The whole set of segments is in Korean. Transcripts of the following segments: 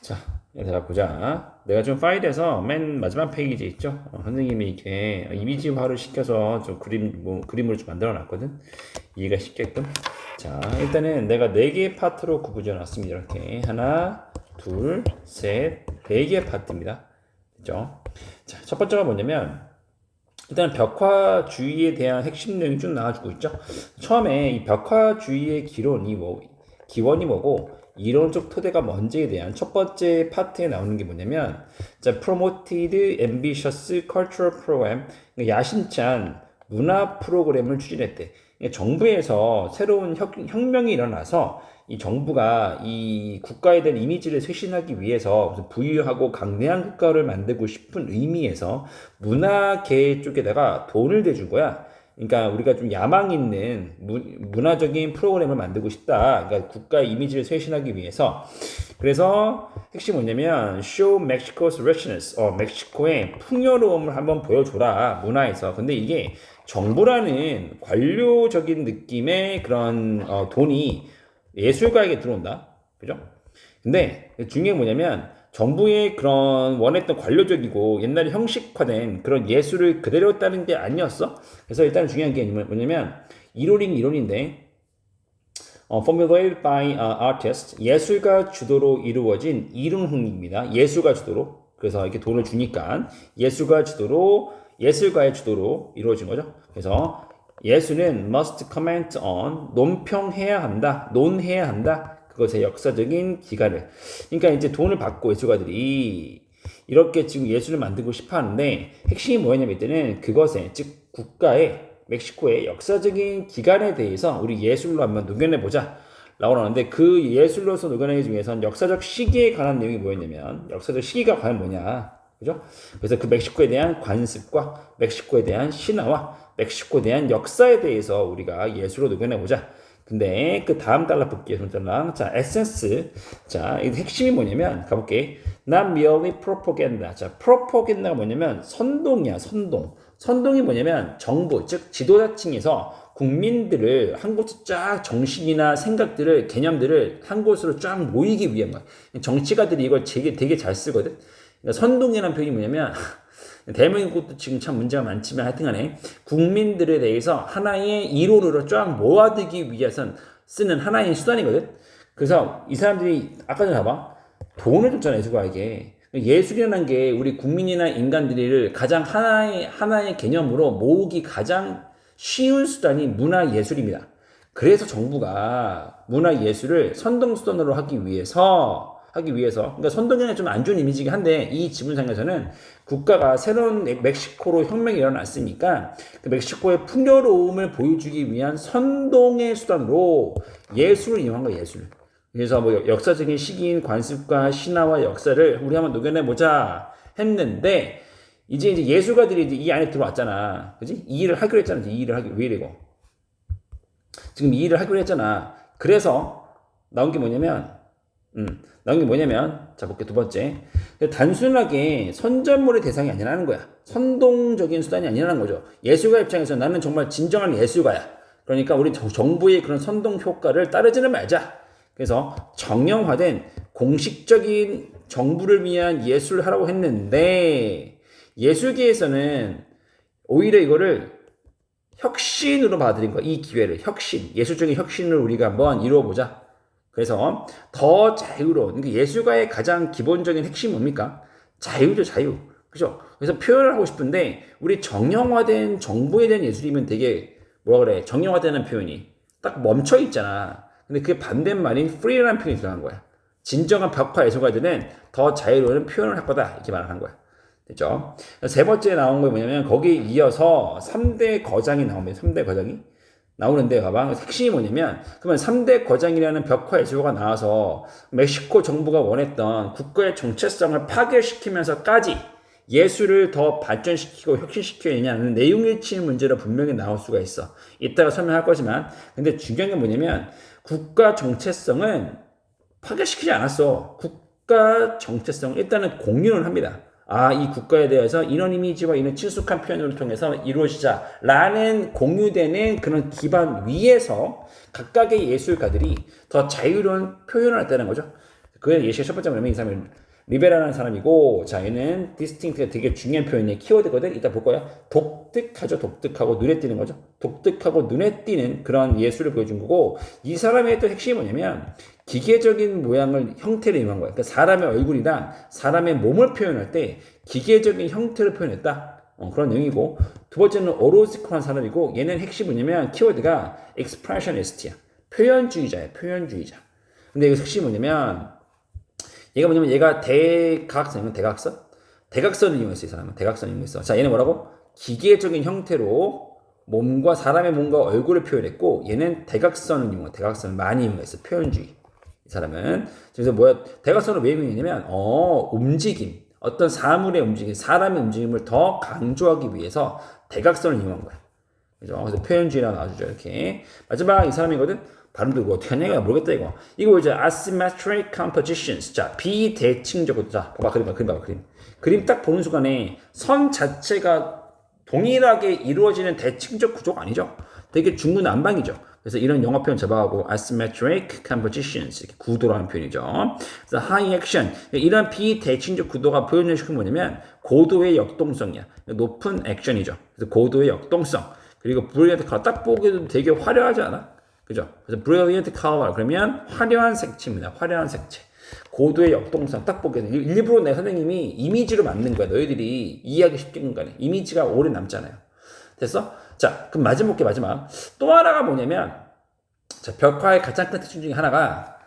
자, 얘들아 보자. 내가 좀 파일에서 맨 마지막 페이지 있죠? 선생님이 이렇게 이미지화를 시켜서 좀 그림으로 좀 만들어 놨거든? 이해가 쉽게끔. 자, 일단은 내가 4개의 파트로 구분해 놨습니다. 이렇게. 하나, 둘, 셋, 4개의 파트입니다. 그죠? 자, 첫 번째가 뭐냐면, 일단 벽화주의에 대한 핵심 내용이 쭉 나와주고 있죠. 처음에 이 벽화주의의 기원이 뭐고 이론적 토대가 뭔지에 대한 첫 번째 파트에 나오는 게 뭐냐면, 자, Promoted Ambitious Cultural Program, 야심찬 문화 프로그램을 추진했대. 정부에서 새로운 혁명이 일어나서 이 정부가 이 국가에 대한 이미지를 쇄신하기 위해서 부유하고 강대한 국가를 만들고 싶은 의미에서 문화계 쪽에다가 돈을 대준 거야. 그러니까 우리가 좀 야망 있는 문화적인 프로그램을 만들고 싶다. 그러니까 국가의 이미지를 쇄신하기 위해서. 그래서 핵심이 뭐냐면 show Mexico's richness, 멕시코의 풍요로움을 한번 보여줘라, 문화에서. 근데 이게 정부라는 관료적인 느낌의 그런 돈이 예술가에게 들어온다. 그죠? 근데 중요한 게 뭐냐면 정부의 그런 원했던 관료적이고 옛날에 형식화된 그런 예술을 그대로 따른 게 아니었어. 그래서 일단 중요한 게 뭐냐면 이론인데 formulated by artists, 예술가 주도로 이루어진 이론 흥입니다. 예술가 주도로. 그래서 이렇게 돈을 주니까 예술가의 주도로 이루어진 거죠. 그래서 예술은 must comment on, 논평해야 한다, 논해야 한다. 그것의 역사적인 기간을. 그러니까 이제 돈을 받고 예술가들이 이렇게 지금 예술을 만들고 싶어 하는데, 핵심이 뭐냐면 이때는 그것에, 즉 멕시코의 역사적인 기간에 대해서 우리 예술로 한번 녹여내보자 라고 하는데, 그 예술로서 녹여내기 중에서는 역사적 시기에 관한 내용이 뭐였냐면, 역사적 시기가 과연 뭐냐, 그죠? 그래서 그 멕시코에 대한 관습과 멕시코에 대한 신화와 멕시코에 대한 역사에 대해서 우리가 예술로 녹여내보자. 근데 그 다음 달러 볼게요. 자, 에센스. 자, 이 핵심이 뭐냐면, 가볼게. Not merely propaganda. 자, propaganda가 뭐냐면 선동이야, 선동. 선동이 뭐냐면 정부, 즉 지도자층에서 국민들을 한 곳에 쫙 정신이나 생각들을, 개념들을 한 곳으로 쫙 모이기 위한 거야. 정치가들이 이걸 되게 잘 쓰거든. 그러니까 선동이라는 표현이 뭐냐면, 대한민국도 지금 참 문제가 많지만 하여튼간에 국민들에 대해서 하나의 이론으로 쫙 모아두기 위해선 쓰는 하나의 수단이거든. 그래서 이 사람들이 아까 전에 봐봐, 돈을 줬잖아, 예술가에게. 예술이라는 게 우리 국민이나 인간들을 가장 하나의 개념으로 모으기 가장 쉬운 수단이 문화예술입니다. 그래서 정부가 문화예술을 선동수단으로 하기 위해서, 그러니까 선동에는 좀 안 좋은 이미지긴 한데, 이 지문상에서는 국가가 새로운 멕시코로 혁명이 일어났으니까 그 멕시코의 풍요로움을 보여주기 위한 선동의 수단으로 예술을 이용한 거예요, 예술. 그래서 뭐 역사적인 시기인 관습과 신화와 역사를 우리 한번 녹여내보자 했는데, 이제 예술가들이 이제 이 안에 들어왔잖아. 그지? 이 일을 하기로 했잖아. 왜 이래고. 지금 이 일을 하기로 했잖아. 그래서 나온 게 뭐냐면, 자, 볼게. 두 번째. 단순하게 선전물의 대상이 아니라는 거야. 선동적인 수단이 아니라는 거죠. 예술가 입장에서 나는 정말 진정한 예술가야. 그러니까 우리 정부의 그런 선동 효과를 따르지는 말자. 그래서 정형화된 공식적인 정부를 위한 예술을 하라고 했는데, 예술계에서는 오히려 이거를 혁신으로 받아들인 거야. 이 기회를. 예술적인 혁신을 우리가 한번 이루어보자. 그래서 더 자유로운, 그러니까 예술가의 가장 기본적인 핵심이 뭡니까? 자유죠, 자유. 그죠? 그래서 표현을 하고 싶은데, 우리 정형화된 정부에 대한 예술이면 되게, 정형화되는 표현이 딱 멈춰 있잖아. 근데 그게 반대말인 free라는 표현이 들어간 거야. 진정한 벽화 예술가들은 더 자유로운 표현을 할 거다. 이렇게 말을 한 거야. 됐죠? 세 번째 나온 게 뭐냐면, 거기에 이어서 3대 거장이 나옵니다. 3대 거장이. 나오는데, 봐봐. 핵심이 뭐냐면, 그러면 3대 거장이라는 벽화 예술가가 나와서 멕시코 정부가 원했던 국가의 정체성을 파괴시키면서까지 예술을 더 발전시키고 혁신시켜야 되냐는 내용일치의 문제로 분명히 나올 수가 있어. 이따가 설명할 거지만, 근데 중요한 게 뭐냐면, 국가 정체성은 파괴시키지 않았어. 국가 정체성을 일단은 공유를 합니다. 이 국가에 대해서 이런 이미지와 이런 친숙한 표현을 통해서 이루어지자라는 공유되는 그런 기반 위에서 각각의 예술가들이 더 자유로운 표현을 했다는 거죠. 그의 예시가 첫 번째 뭐냐면 이 사람은 리베랄한 사람이고, 자, 얘는 디스팅트가 되게 중요한 표현이에요. 키워드거든. 이따 볼 거야. 독특하죠. 독특하고 눈에 띄는 거죠. 독특하고 눈에 띄는 그런 예술을 보여준 거고, 이 사람의 또 핵심이 뭐냐면 기계적인 모양을 형태를 이용한 거야. 그러니까 사람의 얼굴이랑 사람의 몸을 표현할 때 기계적인 형태를 표현했다. 그런 내용이고, 두 번째는 오로지컬한 사람이고, 얘는 핵심이 뭐냐면 키워드가 expressionist야. 표현주의자야. 표현주의자. 근데 이거 핵심이 뭐냐면 얘가 대각선을 이용했어. 이 사람은 대각선을 이용했어. 자, 얘는 뭐라고? 기계적인 형태로 사람의 몸과 얼굴을 표현했고, 얘는 대각선을 많이 이용했어. 표현주의. 이 사람은. 그래서 대각선을 왜 이용했냐면 움직임, 어떤 사물의 움직임, 사람의 움직임을 더 강조하기 위해서 대각선을 이용한 거야. 그죠? 그래서 표현주의라고 나와주죠. 이렇게. 마지막 이 사람이거든. 발음도 이거 어떻게 하냐? 모르겠다, 이거. 이거 뭐죠? asymmetric compositions. 자, 비대칭적. 자, 봐봐, 그림. 그림 딱 보는 순간에 선 자체가 동일하게 이루어지는 대칭적 구조가 아니죠? 되게 중구난방이죠. 그래서 이런 영어 표현 잡아가고 asymmetric compositions 이렇게 구도라는 표현이죠. 그래서 high action 이런 비대칭적 구도가 표현을 시킨 뭐냐면 고도의 역동성이야. 높은 액션이죠. 그래서 고도의 역동성. 그리고 brilliant color 딱 보기에도 되게 화려하지 않아? 그죠? 그래서 brilliant color 그러면 화려한 색채입니다. 화려한 색채. 고도의 역동성 딱 보게 돼. 일부러 내 선생님이 이미지로 만든 거야. 너희들이 이해하기 쉽게 인간에 이미지가 오래 남잖아요. 됐어? 자, 그럼 마지막. 또 하나가 뭐냐면, 자, 벽화의 가장 큰 특징 중에 하나가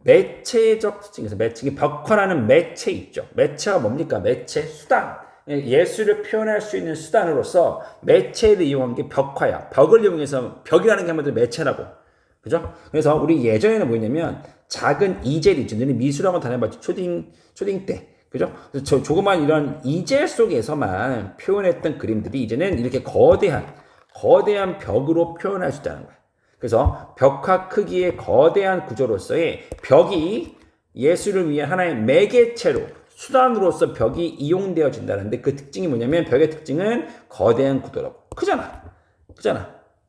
매체적 특징에서 벽화라는 매체 있죠. 매체가 뭡니까? 매체, 수단. 예술을 표현할 수 있는 수단으로서 매체를 이용한 게 벽화야. 벽을 이용해서 벽이라는 게 한마디로 매체라고. 그죠? 그래서 우리 예전에는 뭐냐면 작은 이젤 있죠. 너는 미술학원 다녀봤지? 초딩 때. 그죠? 그래서 조그만 이런 이젤 속에서만 표현했던 그림들이 이제는 이렇게 거대한 벽으로 표현할 수 있다는 거야. 그래서 벽화 크기의 거대한 구조로서의 벽이 예술을 위한 하나의 매개체로 수단으로서 벽이 이용되어진다는데 그 특징이 뭐냐면 벽의 특징은 거대한 구도라고. 크잖아.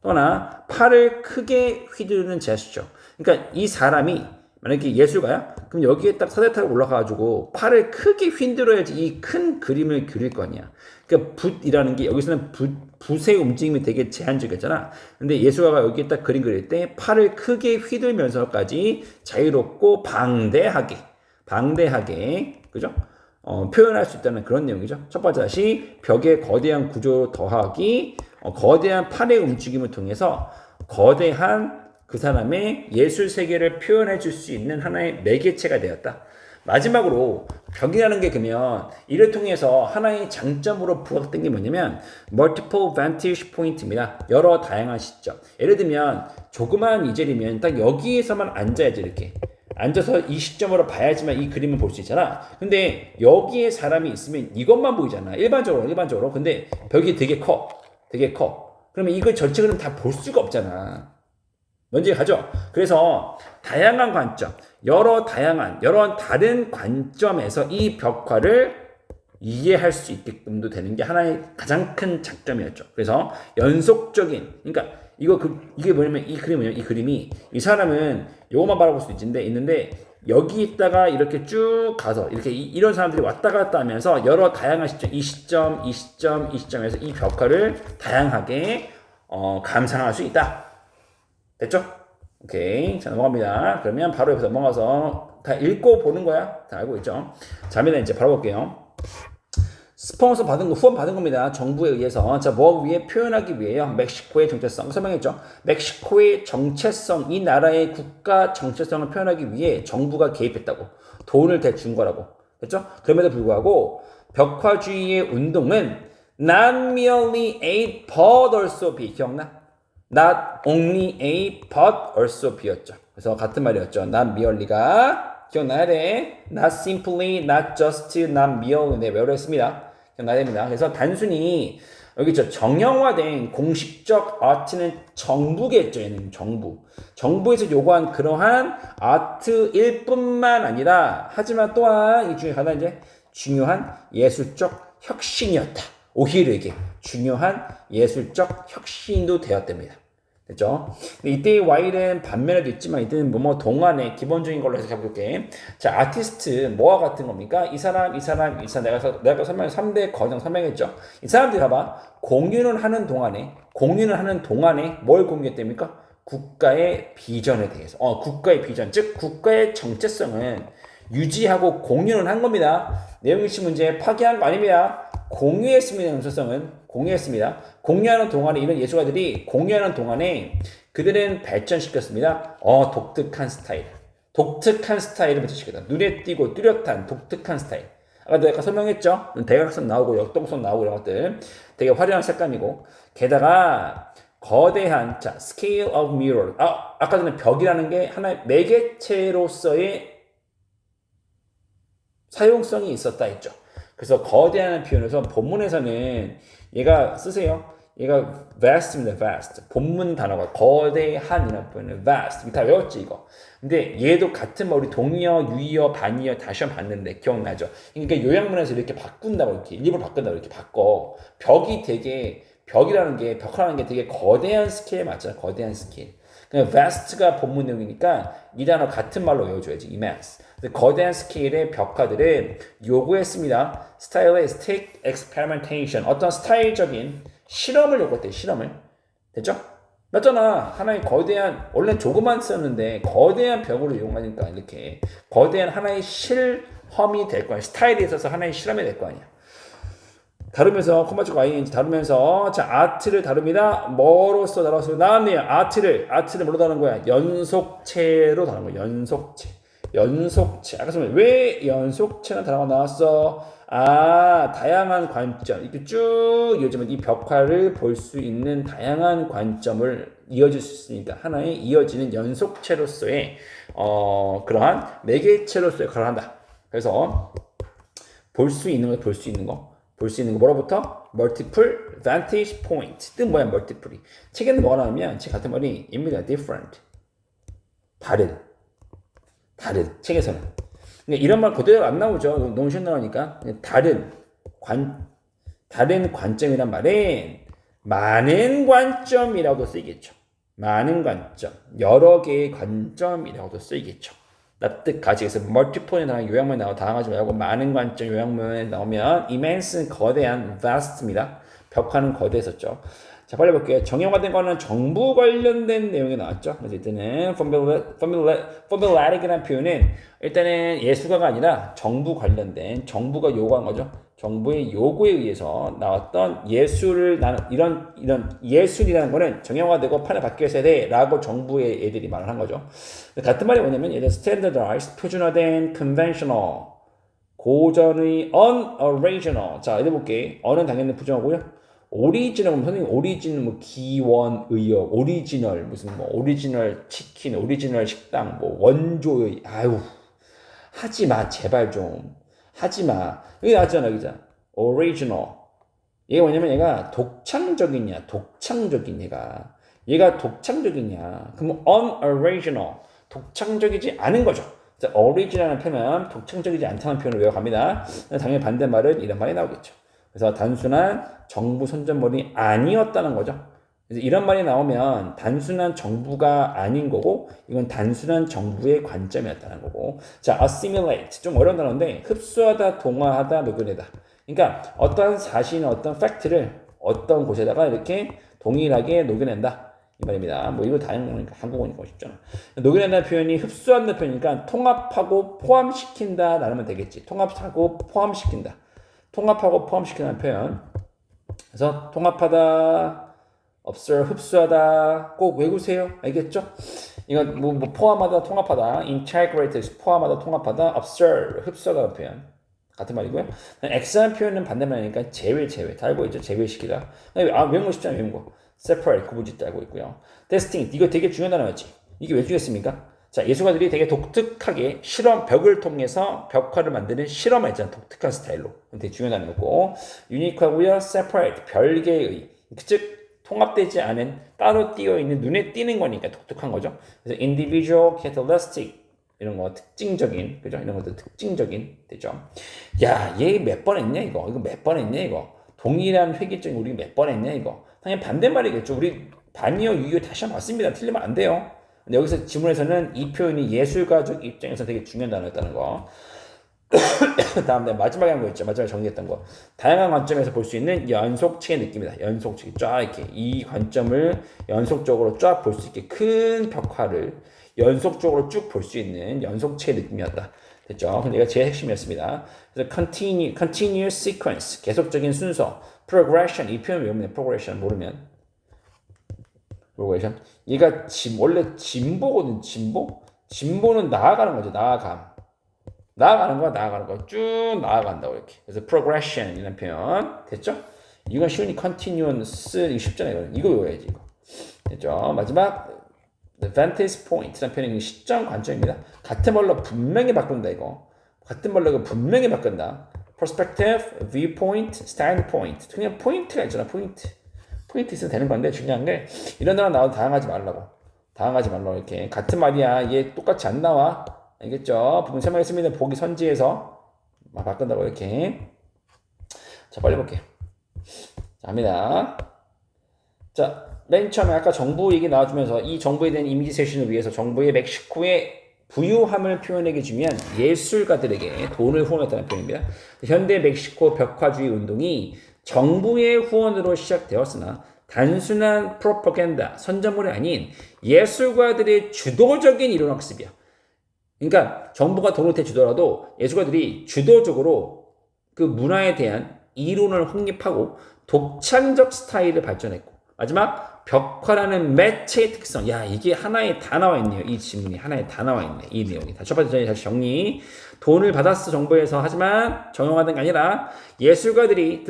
또 하나 팔을 크게 휘두르는 제스처. 그러니까 이 사람이 만약에 예술가야? 그럼 여기에 딱 서대타로 올라가가지고 팔을 크게 휘둘러야지 이 큰 그림을 그릴 거 아니야. 그러니까 붓이라는 게 여기서는 붓의 움직임이 되게 제한적이었잖아. 근데 예술가가 여기에 딱 그림 그릴 때 팔을 크게 휘둘면서까지 자유롭고 방대하게 그죠? 표현할 수 있다는 그런 내용이죠. 첫 번째 다시 벽의 거대한 구조 더하기 거대한 팔의 움직임을 통해서 거대한 그 사람의 예술 세계를 표현해 줄 수 있는 하나의 매개체가 되었다. 마지막으로 벽이라는 게 그러면 이를 통해서 하나의 장점으로 부각된 게 뭐냐면 multiple vantage point입니다. 여러 다양한 시점. 예를 들면 조그마한 이젤이면 딱 여기에서만 앉아야지 이렇게. 앉아서 이 시점으로 봐야지만 이 그림을 볼 수 있잖아. 근데 여기에 사람이 있으면 이것만 보이잖아. 일반적으로. 근데 벽이 되게 커. 그러면 이걸 전체 그림 다 볼 수가 없잖아. 뭔지 가죠? 그래서 다양한 관점, 여러 다른 관점에서 이 벽화를 이해할 수 있게끔도 되는 게 하나의 가장 큰 장점이었죠. 그래서 연속적인, 그러니까 이게 뭐냐면 이 그림이 이 사람은 요것만 바라볼 수 있는데 여기 있다가 이렇게 쭉 가서 이렇게 이런 사람들이 왔다 갔다 하면서 여러 다양한 시점, 이 시점에서 이 벽화를 다양하게 감상할 수 있다. 됐죠? 오케이. 자, 넘어갑니다. 그러면 바로 옆에서 넘어가서 다 읽고 보는 거야. 다 알고 있죠? 자, 이제 바로 볼게요. 스폰서 후원 받은 겁니다. 정부에 의해서. 자, 뭐 위에 표현하기 위해요. 멕시코의 정체성. 설명했죠? 멕시코의 정체성, 이 나라의 국가 정체성을 표현하기 위해 정부가 개입했다고. 돈을 대준 거라고. 됐죠? 그럼에도 불구하고 벽화주의의 운동은 not merely A but also B. 기억나? Not only A but also B였죠. 그래서 같은 말이었죠. Not merely가 기억나야 돼. Not simply, not just, not merely. 네, 외우랬습니다. 기억나야 됩니다. 그래서 단순히 여기 정형화된 공식적 아트는 정부겠죠. 얘는 정부에서 요구한 그러한 아트일 뿐만 아니라 하지만 또한 이 중에 가장 이제 중요한 예술적 혁신이었다. 오히려 이게 중요한 예술적 혁신도 되었답니다. 됐죠? 근데 이때의 while은 반면에도 있지만 이때는 뭐뭐 동안의 기본적인 걸로 해서 해볼게. 자, 아티스트 뭐와 같은 겁니까? 이 사람 내가 설명 3대 거정 설명했죠. 이 사람들이 봐봐. 공유는 하는 동안에 뭘 공유했답니까? 국가의 비전에 대해서. 국가의 비전, 즉 국가의 정체성은 유지하고 공유는 한 겁니다. 내용일치 문제 파기한 거 아닙니다. 공유했습니다. 정체성은 공유했습니다. 공유하는 동안에 이런 예술가들이 공유하는 동안에 그들은 발전시켰습니다. 독특한 스타일을 발전시켰다. 눈에 띄고 뚜렷한 독특한 스타일. 아까 설명했죠. 대각선 나오고 역동선 나오고 이런 것들 되게 화려한 색감이고 게다가 거대한 scale of mirror. 아까 전에 벽이라는 게 하나의 매개체로서의 사용성이 있었다 했죠. 그래서 거대한 표현에서 본문에서는 얘가 쓰세요. 얘가 vast입니다. vast. 본문 단어가 거대한이라는 표현은 vast. 다 외웠지 이거. 근데 얘도 같은 우리 동의어, 유의어, 반의어 다 시험 봤는데 기억나죠? 그러니까 요약문에서 이렇게 바꾼다고 이렇게 일부러 바꾼다고 이렇게 바꿔. 벽이라는 게 되게 거대한 스케일 맞잖아. 거대한 스케일. 그냥 vast가 본문 내용이니까 이 단어 같은 말로 외워줘야지. immense. 거대한 스케일의 벽화들은 요구했습니다. Stylistic experimentation. 어떤 스타일적인 실험을 요구했대요. 실험을. 됐죠? 맞잖아. 하나의 거대한, 원래 조그만 썼는데 거대한 벽으로 이용하니까 이렇게 거대한 하나의 실험이 될 거 아니야. 스타일에 있어서 하나의 실험이 될 거 아니야. 다루면서 콤마츠가 ing 다루면서 아트를 다룹니다. 뭐로써 다뤄서 나왔네요. 아트를 뭐로 다루는 거야? 연속체로 다루는 거야. 연속체. 아까 왜 연속체는 단어가 나왔어? 다양한 관점. 이렇게 쭉 이어지면 이 벽화를 볼 수 있는 다양한 관점을 이어질 수 있으니까 하나의 이어지는 연속체로서의 그러한 매개체로서의 역할을 한다. 그래서 볼 수 있는 거 뭐로부터? multiple vantage point. 뜻 뭐야, multiple이. 책에는 뭐가 나오면 책 같은 말이 입니다. different. 다른. 책에서는. 이런 말 그대로 안 나오죠. 너무 쉬운 나오니까. 다른 관점이란 말은 많은 관점이라고도 쓰이겠죠. 많은 관점. 여러 개의 관점이라고도 쓰이겠죠. 납득하지. 그래서 멀티플에 나온 요약문에 나와 당하지 말고 많은 관점 요약문에 나오면 immense는 거대한 vast입니다. 벽화는 거대했었죠. 자, 빨리 볼게요. 정형화된 거는 정부 관련된 내용이 나왔죠. 그래서 이때는 formulatic이라는 표현은 일단은 예술가가 아니라 정부 관련된 정부가 요구한 거죠. 정부의 요구에 의해서 나왔던 예술을 나는 이런 예술이라는 거는 정형화되고 판에 바뀌어야 돼라고 정부의 애들이 말을 한 거죠. 같은 말이 뭐냐면 예를 들어 standardized 표준화된 conventional 고전의 unoriginal. 자, 읽어볼게. 어는 당연히 부정하고요. 오리지널, 선생님, 오리지널, 기원, 의역, 오리지널, 오리지널 치킨, 오리지널 식당, 원조의, 하지 마, 제발 좀. 하지 마. 여기 나왔잖아, 여기잖아. 오리지널. 얘가 뭐냐면 얘가 독창적이냐, 얘가 독창적이냐. 그럼 unoriginal. 독창적이지 않은 거죠. 자, original은 표현, 독창적이지 않다는 표현을 외워갑니다. 당연히 반대말은 이런 말이 나오겠죠. 그래서 단순한 정부 선전물이 아니었다는 거죠. 그래서 이런 말이 나오면 단순한 정부가 아닌 거고 이건 단순한 정부의 관점이었다는 거고. 자, assimilate 좀 어려운 단어인데 흡수하다, 동화하다, 녹여내다. 그러니까 어떤 사실이나 어떤 팩트를 어떤 곳에다가 이렇게 동일하게 녹여낸다. 이 말입니다. 이거 다양하니까 한국어니까 쉽잖아. 녹여낸다는 표현이 흡수한다는 표현이니까 통합하고 포함시킨다 라면 되겠지. 통합하고 포함시킨다. 통합하고 포함시키는 표현. 그래서 통합하다, observe, 흡수하다 꼭 외우세요. 알겠죠? 이건 포함하다, 통합하다, integrate, 포함하다, 통합하다, observe, 흡수하다 표현. 같은 말이고요. ex라는 표현은 반대말이니까 제외. 다 알고 있죠? 제외시키다. 외운 거 쉽잖아요. 외운 거. separate, 구분짓도 알고 있고요. distinct, 이거 되게 중요한 단어였지. 이게 왜 중요했습니까? 자, 예술가들이 되게 독특하게 벽을 통해서 벽화를 만드는 실험을 했잖아. 독특한 스타일로. 되게 중요한 단어였고, 유니크하고요. separate, 별개의, 즉 통합되지 않은 따로 띄어 있는 눈에 띄는 거니까 독특한 거죠. 그래서 individual, characteristic 이런 거 특징적인, 그죠? 이런 것도 특징적인 되죠. 야, 얘 몇 번 했냐 이거? 이거 몇 번 했냐 이거? 동일한 회계적인 우리 몇 번 했냐 이거? 당연히 반대말이겠죠. 반이요, 유요 다시 한번 맞습니다. 틀리면 안 돼요. 근데 여기서 지문에서는 이 표현이 예술가적 입장에서 되게 중요한 단어였다는 거. 다음 내 마지막에 한 거 있죠. 마지막에 정리했던 거. 다양한 관점에서 볼 수 있는 연속체의 느낌이다. 연속체 쫙 이렇게 이 관점을 연속적으로 쫙 볼 수 있게 큰 벽화를 연속적으로 쭉 볼 수 있는 연속체의 느낌이었다. 됐죠? 근데 이가 제일 핵심이었습니다. 그래서 continuous sequence 계속적인 순서, progression 이 표현 외우면 progression 모르면 progression 얘가 원래 진보거든. 진보는 나아가는 거죠. 나아가는 거야. 쭉 나아간다고 이렇게. 그래서 progression이라는 표현 됐죠? 이건 쉬우니 continuous 이거 쉽잖아요. 이거 외워야지 이거. 됐죠? 마지막 the vantage point라는 표현은 시점 관점입니다. 같은 말로 분명히 바꾼다 이거. 같은 말로 분명히 바꾼다. perspective, viewpoint, standpoint. 그냥 포인트가 있잖아. 포인트 있으면 되는 건데 중요한 게 이런 단어 나와도 당황하지 말라고 이렇게. 같은 말이야. 얘 똑같이 안 나와. 알겠죠? 부분 설명했습니다. 보기 선지에서 막 바꾼다고 이렇게. 자, 빨리 볼게요. 자, 갑니다. 자, 맨 처음에 아까 정부 얘기 나와주면서 이 정부에 대한 이미지 세션을 위해서 정부의 멕시코의 부유함을 표현하게 주면 예술가들에게 돈을 후원했다는 표현입니다. 현대 멕시코 벽화주의 운동이 정부의 후원으로 시작되었으나 단순한 프로파간다, 선전물이 아닌 예술가들의 주도적인 이론 학습이야. 그러니까 정부가 돈을 대주더라도 예술가들이 주도적으로 그 문화에 대한 이론을 확립하고 독창적 스타일을 발전했고 마지막 벽화라는 매체의 특성. 야 이게 하나에 다 나와 있네요. 이 지문이 하나에 다 나와 있네. 이 내용이. 첫 번째 다시 정리. 돈을 받았어 정부에서. 하지만 정형화된 게 아니라 예술가들이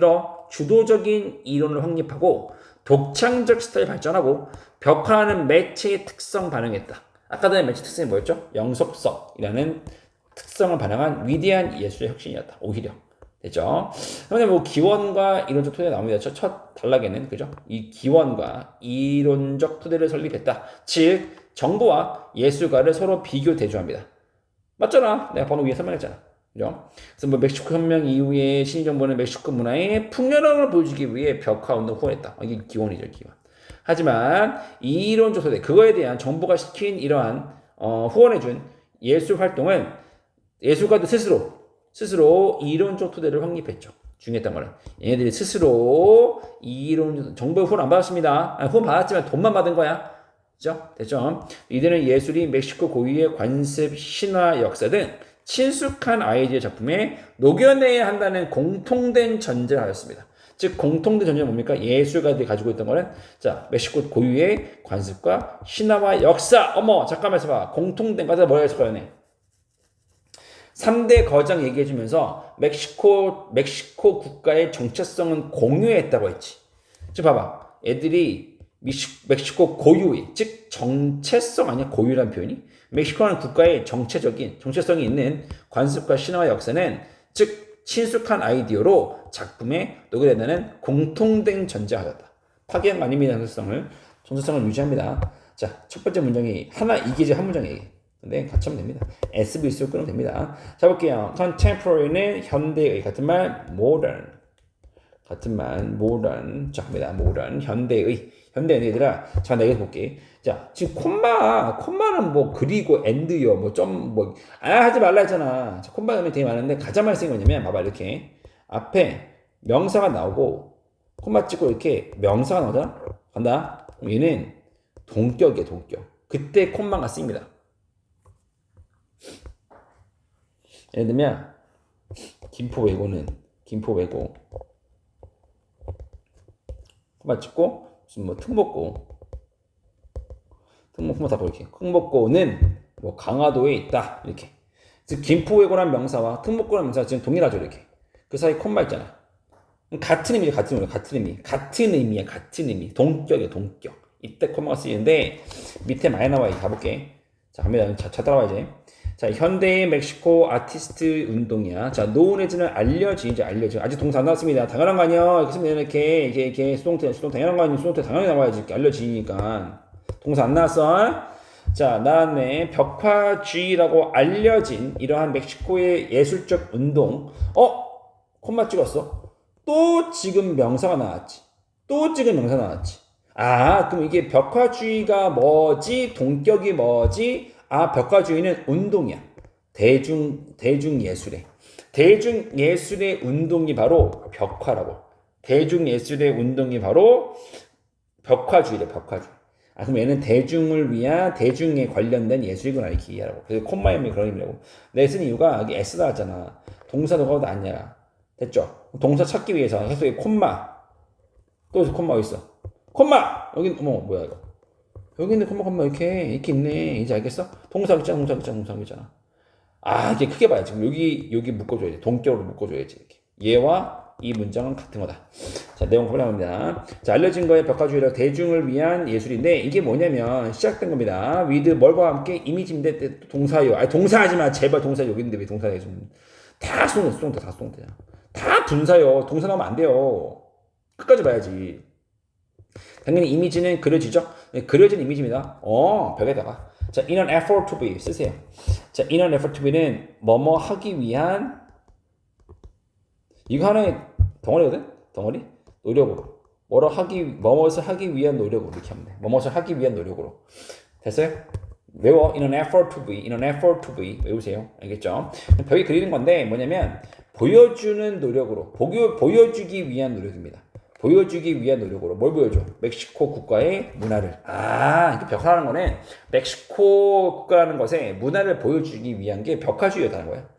주도적인 이론을 확립하고 독창적 스타일 발전하고 벽화라는 매체의 특성 반영했다. 아까 전에 매체 특성이 뭐였죠? 영속성이라는 특성을 반영한 위대한 예술의 혁신이었다. 오히려. 됐죠? 그런데 뭐 기원과 이론적 토대가 나옵니다. 첫 단락에는 그죠? 이 기원과 이론적 토대를 설립했다. 즉 정부와 예술가를 서로 비교 대조합니다. 맞잖아. 내가 바로 위에 설명했잖아. 그죠? 그래서 뭐 멕시코 혁명 이후에 신정부는 ม็시코 문화의 풍요로움을 보여주기 위해 벽화 운동을 후원했다. 이게 기원이죠, 기원. 하지만 이론적 토대, 그거에 대한 정부가 시킨 이러한 후원해준 예술 활동은 예술가들 스스로 이론적 토대를 확립했죠. 중요했던 거는 얘네들이 스스로 정부의 후원 안 받았습니다. 후원 받았지만 돈만 받은 거야. 그죠? 됐죠? 이들은 예술이 멕시코 고유의 관습, 신화, 역사 등 친숙한 아이디어 작품에 녹여내야 한다는 공통된 전제를 하였습니다. 즉 공통된 전제는 뭡니까? 예술가들이 가지고 있던 거는 자 멕시코 고유의 관습과 신화와 역사. 어머 잠깐만 있어봐. 공통된 거다 뭐라 했을 거야? 3대 거장 얘기해주면서 멕시코 국가의 정체성은 공유했다고 했지. 즉 봐봐. 애들이 멕시코 고유의 즉 정체성 아니야? 고유란 표현이? 멕시코는 국가의 정체성이 있는 관습과 신화와 역사는 즉 친숙한 아이디어로 작품에 녹여낸다는 공통된 전제가 하였다. 파괴한 거 아닙니다. 정체성을 유지합니다. 자, 첫 번째 문장이 하나 이기지 한 문장이에요. 근데 같이 하면 됩니다. SVC로 끊으면 됩니다. 자, 볼게요. contemporary는 현대의 같은 말 modern. 같은 말 modern. 자, 갑니다. modern 현대의 얘들아. 자, 내가 볼게. 자, 지금 콤마는 뭐 그리고 엔드요, 뭐 점 뭐 하지 말라 했잖아. 자, 콤마 음이 되게 많은데 가장 많이 쓰는 거냐면 봐봐 이렇게 앞에 명사가 나오고 콤마 찍고 이렇게 명사가 나오잖아. 간다. 그럼 얘는 동격이야, 동격. 그때 콤마가 씁니다. 예를 들면 김포외고는 김포외고 콤마 찍고 무슨 뭐 콤마 다 이렇게 특목고는 뭐 강화도에 있다 이렇게. 즉 김포외고란 명사와 특목고란 명사가 지금 동일하죠 이렇게. 그 사이 콤마 있잖아. 같은 의미죠, 같은 의미야. 동격이야, 동격. 이때 콤마가 쓰이는데 밑에 많이 나와. 가볼게. 자, 갑니다. 자, 따라와야지. 자, 현대의 멕시코 아티스트 운동이야. 자, 노은해지는 알려지. 아직 동사 안 나왔습니다. 당연한 거 아니야. 이렇게 쓰면 이렇게 수동태 당연한 거 아니야. 수동태 당연히 나와야지. 이렇게 알려지니까. 동사 안 나왔어. 자, 나왔네. 벽화주의라고 알려진 이러한 멕시코의 예술적 운동. 콤마 찍었어. 또 지금 명사가 나왔지. 그럼 이게 벽화주의가 뭐지? 동격이 뭐지? 벽화주의는 운동이야. 대중예술의. 대중예술의 운동이 바로 벽화라고. 대중예술의 운동이 바로 벽화주의래, 벽화주의. 그럼 얘는 대중을 위한, 대중에 관련된 예술이구나, 이렇게 이해하라고. 그래서 콤마임이 그런 의미라고. 내가 쓴 이유가 여기 S 나왔잖아. 동사 누가 나왔냐. 됐죠? 동사 찾기 위해서 계속 콤마. 또 콤마 어디 있어? 콤마! 여기, 뭐야, 이거. 여기 있는 콤마, 이렇게 있네. 이제 알겠어? 동사 있잖아, 동사 있잖아. 이제 크게 봐야지. 여기 묶어줘야지. 동격으로 묶어줘야지. 이렇게. 얘와 이 문장은 같은 거다. 자, 내용 보려합니다. 자, 알려진 거에 벽화주의라 대중을 위한 예술인데, 이게 뭐냐면, 시작된 겁니다. with 뭘과 함께 이미지인데, 동사요. 동사하지 마. 제발 동사 여기 있는데 왜 동사해 좀. 다 수동태. 다 분사요. 동사 나오면 안 돼요. 끝까지 봐야지. 당연히 이미지는 그려지죠? 네, 그려진 이미지입니다. 벽에다가. 자, in an effort to be 쓰세요. 자, in an effort to be는 뭐뭐 하기 위한 이거 하나의 덩어리거든? 덩어리? 노력으로. 뭐뭇을 하기 위한 노력으로 이렇게 하면 돼. 뭐뭇을 하기 위한 노력으로. 됐어요? 외워. in an effort to be. 외우세요. 알겠죠? 벽에 그리는 건데 뭐냐면 보여주는 노력으로. 보여주기 위한 노력입니다. 보여주기 위한 노력으로 뭘 보여줘? 멕시코 국가의 문화를. 이게 벽화라는 거는 멕시코 국가라는 것의 문화를 보여주기 위한 게 벽화주의였다는 거야.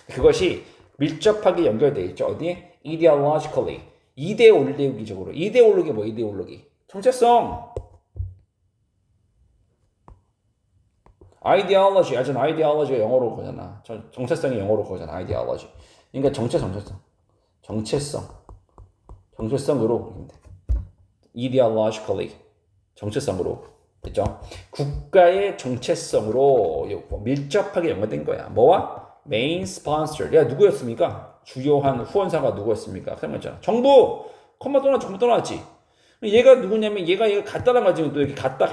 그것이 밀접하게 연결되어 있죠. 어디에? ideologically. 이데올로기적으로. 이데올로기 뭐 이데올로기? 정체성. ideology. ideology가 영어로 그거잖아. 정체성이 영어로 그거잖아. ideology. 그러니까 정체성으로 ideologically 정체성으로 됐죠? 국가의 정체성으로 밀접하게 연관된 거야. 뭐와? main sponsor. 누구였습니까? 주요한 후원사가 누구였습니까? 설명했잖아. 정부. 정부 떠나왔지. 얘가 누구냐면 얘가 같다란 거지. 또 이렇게 같다.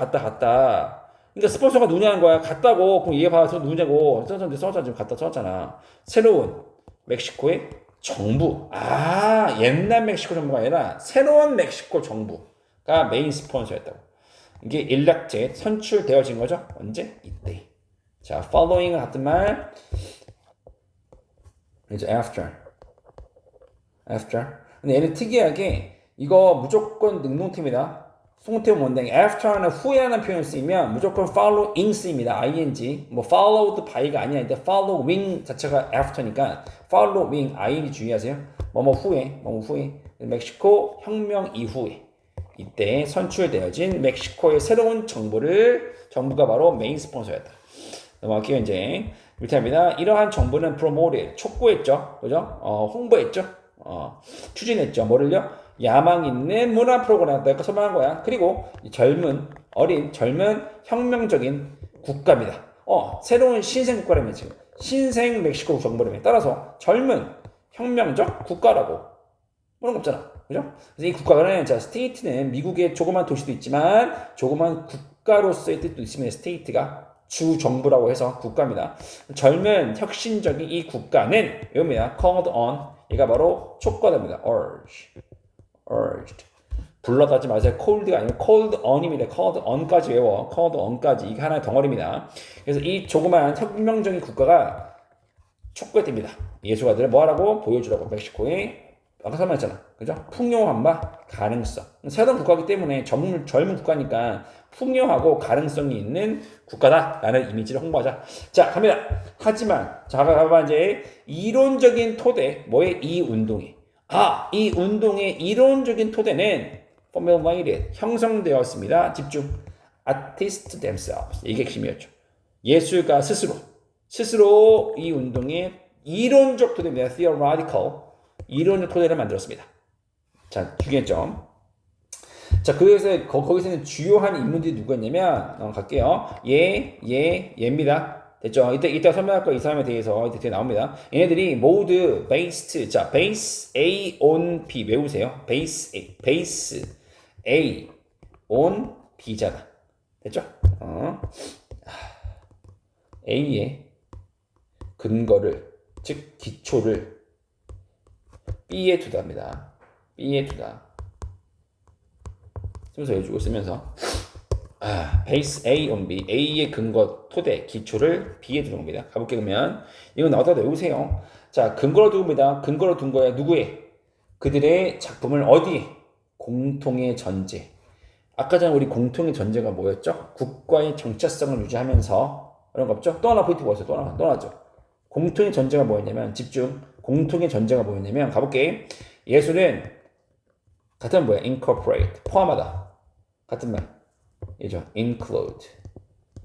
그러니까 스폰서가 누구냐는 거야. 같다고. 그럼 얘가 봐서 누구냐고. 지금 갖다 써왔잖아. 새로운 멕시코의 정부. 옛날 멕시코 정부가 아니라 새로운 멕시코 정부가 메인 스폰서였다고. 이게 elected, 선출되어진 거죠. 언제? 이때. 자, following은 같은 말. 이제 after. 근데 얘는 특이하게 이거 무조건 능동태입니다. 송태 뭔데? after는 후에라는 표현 쓰이면 무조건 following 쓰입니다. ing. followed by가 아니야. 근데 following 자체가 after니까 following ing 주의하세요. 후에. 멕시코 혁명 이후에 이때 선출되어진 멕시코의 새로운 정부가 바로 메인 스폰서였다. 넘어갈게요. 이제 밑에입니다. 이러한 정부는 promoted 촉구했죠. 그죠? 홍보했죠. 추진했죠. 뭐를요? 야망 있는 문화 프로그램 내가 설명한 거야. 그리고 젊은 혁명적인 국가입니다. 새로운 신생 국가라며 지금 신생 멕시코 정부라며 따라서 젊은 혁명적 국가라고 그런 거 없잖아. 그죠? 그래서 이 국가는 스테이트는 미국의 조그만 도시도 있지만 조그만 국가로서의 뜻도 있으면 스테이트가 주 정부라고 해서 국가입니다. 젊은 혁신적인 이 국가는 이겁니다. called on 얘가 바로 촉구하답니다. urged. 불러다 하지 마세요. called가 아니고 called on입니다. called on까지 외워. called on까지. 이게 하나의 덩어리입니다. 그래서 이 조그마한 혁명적인 국가가 촉구했답니다. 예술가들을 뭐하라고? 보여주라고. 멕시코에 아까 설명했잖아. 그죠? 풍요한 바 가능성. 새로운 국가이기 때문에 젊은 국가니까 풍요하고 가능성이 있는 국가다라는 이미지를 홍보하자. 자, 갑니다. 하지만 가봐 이제 이론적인 토대 이 운동이 이 운동의 이론적인 토대는 formulated 형성되었습니다. 집중. artists themselves 이게 핵심이었죠. 예술가 스스로 이 운동의 이론적 토대입니다. theoretical 이론적 토대를 만들었습니다. 자, 중요했죠. 자, 거기서 있는 주요한 인물들이 누구였냐면 갈게요. 얘입니다. 됐죠? 이따 설명할 거 이 사람에 대해서 뒤에 나옵니다. 얘네들이 모두 base A on B 외우세요. base A on B잖아. 됐죠? A의 근거를 즉 기초를 B에 두답니다. B에 두다. 쓰면서 해주고 쓰면서 base A on B, A의 근거, 토대, 기초를 B에 두는 겁니다. 가볼게 그러면 이건 나왔다 외우세요. 자, 근거로 둔 겁니다. 근거로 둔 거야. 누구의? 그들의 작품을 어디에? 공통의 전제. 아까 전에 우리 공통의 전제가 뭐였죠? 국가의 정체성을 유지하면서 이런 거 없죠? 또 하나 포인트 뭐였어요? 또 하나죠. 공통의 전제가 뭐였냐면 집중. 공통의 전제가 뭐였냐면 가볼게. 예술은 같은 뭐야? incorporate 포함하다. 같은 말. 이죠. include.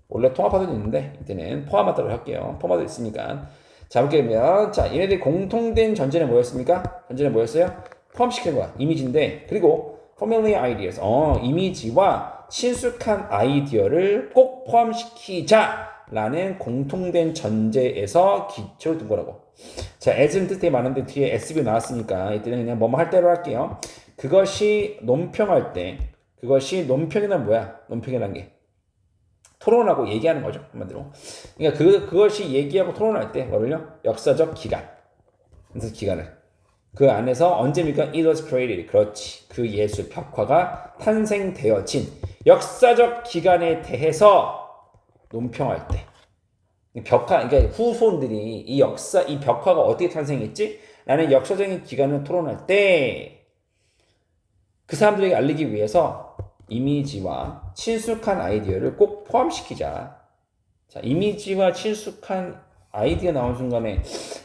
원래 통합하도 있는데 이때는 포함하다로 할게요. 포함하도 있으니까. 자, 볼게 그러면 자, 얘네들이 공통된 전제는 뭐였습니까? 전제는 뭐였어요? 포함시키는 거야. 이미지인데 그리고 familiar ideas. 이미지와 친숙한 아이디어를 꼭 포함시키자 라는 공통된 전제에서 기초를 둔 거라고. 자, as는 뜻이 많은데 뒤에 SB 나왔으니까 이때는 그냥 뭐뭐 할 대로 할게요. 그것이 논평할 때 그것이 논평이란 뭐야? 논평이란 게 토론하고 얘기하는 거죠. 한마디로. 그러니까 그것이 얘기하고 토론할 때 뭐를요? 역사적 기간. 그래서 기간을. 그 안에서 언제입니까? It was created. 그렇지. 그 예술 벽화가 탄생되어진 역사적 기간에 대해서 논평할 때. 벽화, 그러니까 후손들이 이 벽화가 어떻게 탄생했지? 라는 역사적인 기간을 토론할 때 그 사람들에게 알리기 위해서 이미지와 친숙한 아이디어를 꼭 포함시키자. 자, 이미지와 친숙한 아이디어 나온 순간에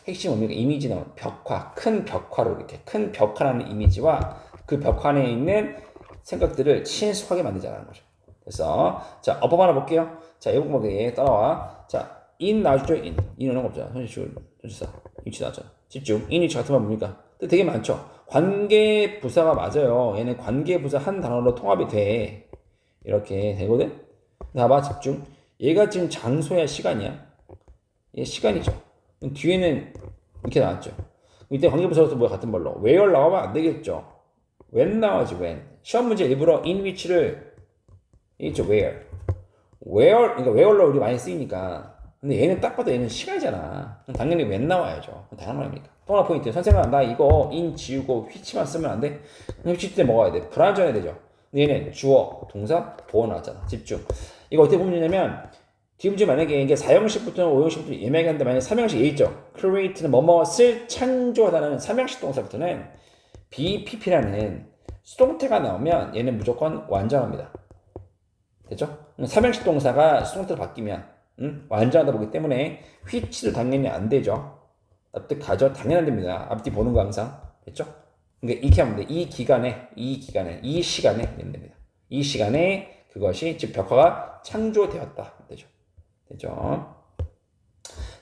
핵심이 뭡니까? 이미지 나온 벽화, 큰 벽화로 이렇게 큰 벽화라는 이미지와 그 벽화 안에 있는 생각들을 친숙하게 만들자는 거죠. 그래서 자, 어법 하나 볼게요. 자, 이거 따라와. 자, in 나오죠? in은 없잖아. 현실사, 위치 나왔잖아. 집중. in 위치 같은 말 뭡니까? 되게 많죠. 관계 부사가 맞아요. 얘는 관계 부사 한 단어로 통합이 돼. 이렇게 되거든. 봐봐, 집중. 얘가 지금 장소야, 시간이야? 얘 시간이죠. 뒤에는 이렇게 나왔죠. 이때 관계부사로서 뭐야 같은 말로 where 나오면 안 되겠죠. when 나와지 when. 시험 문제 일부러 in which를 있죠. where 그러니까 where로 우리 많이 쓰이니까. 근데 얘는 딱 봐도 얘는 시간이잖아. 당연히 when 나와야죠. 당연한 말입니까? 또 하나 포인트. 선생님 나 이거 in 지우고 which만 쓰면 안 돼? which 때 먹어야 돼. 불안전해야 되죠. 근데 얘는 주어, 동사, 보어 나왔잖아. 집중. 이거 어떻게 보면 되냐면 뒤에 문제 만약에 이게 4형식부터는 5형식부터 예매하게 하는데 만약에 3형식 A 있죠. create는 뭐뭐을 창조하다는 3형식 동사부터는 BPP라는 수동태가 나오면 얘는 무조건 완전합니다. 됐죠? 3형식 동사가 수동태로 바뀌면 완전하다 보기 때문에 which도 당연히 안 되죠. 납득하죠? 당연히 안 됩니다. 앞뒤 보는 거 항상. 됐죠? 그러니까 이렇게 하면 돼. 이 시간에 되면 됩니다. 이 시간에 그것이 즉 벽화가 창조되었다. 되죠?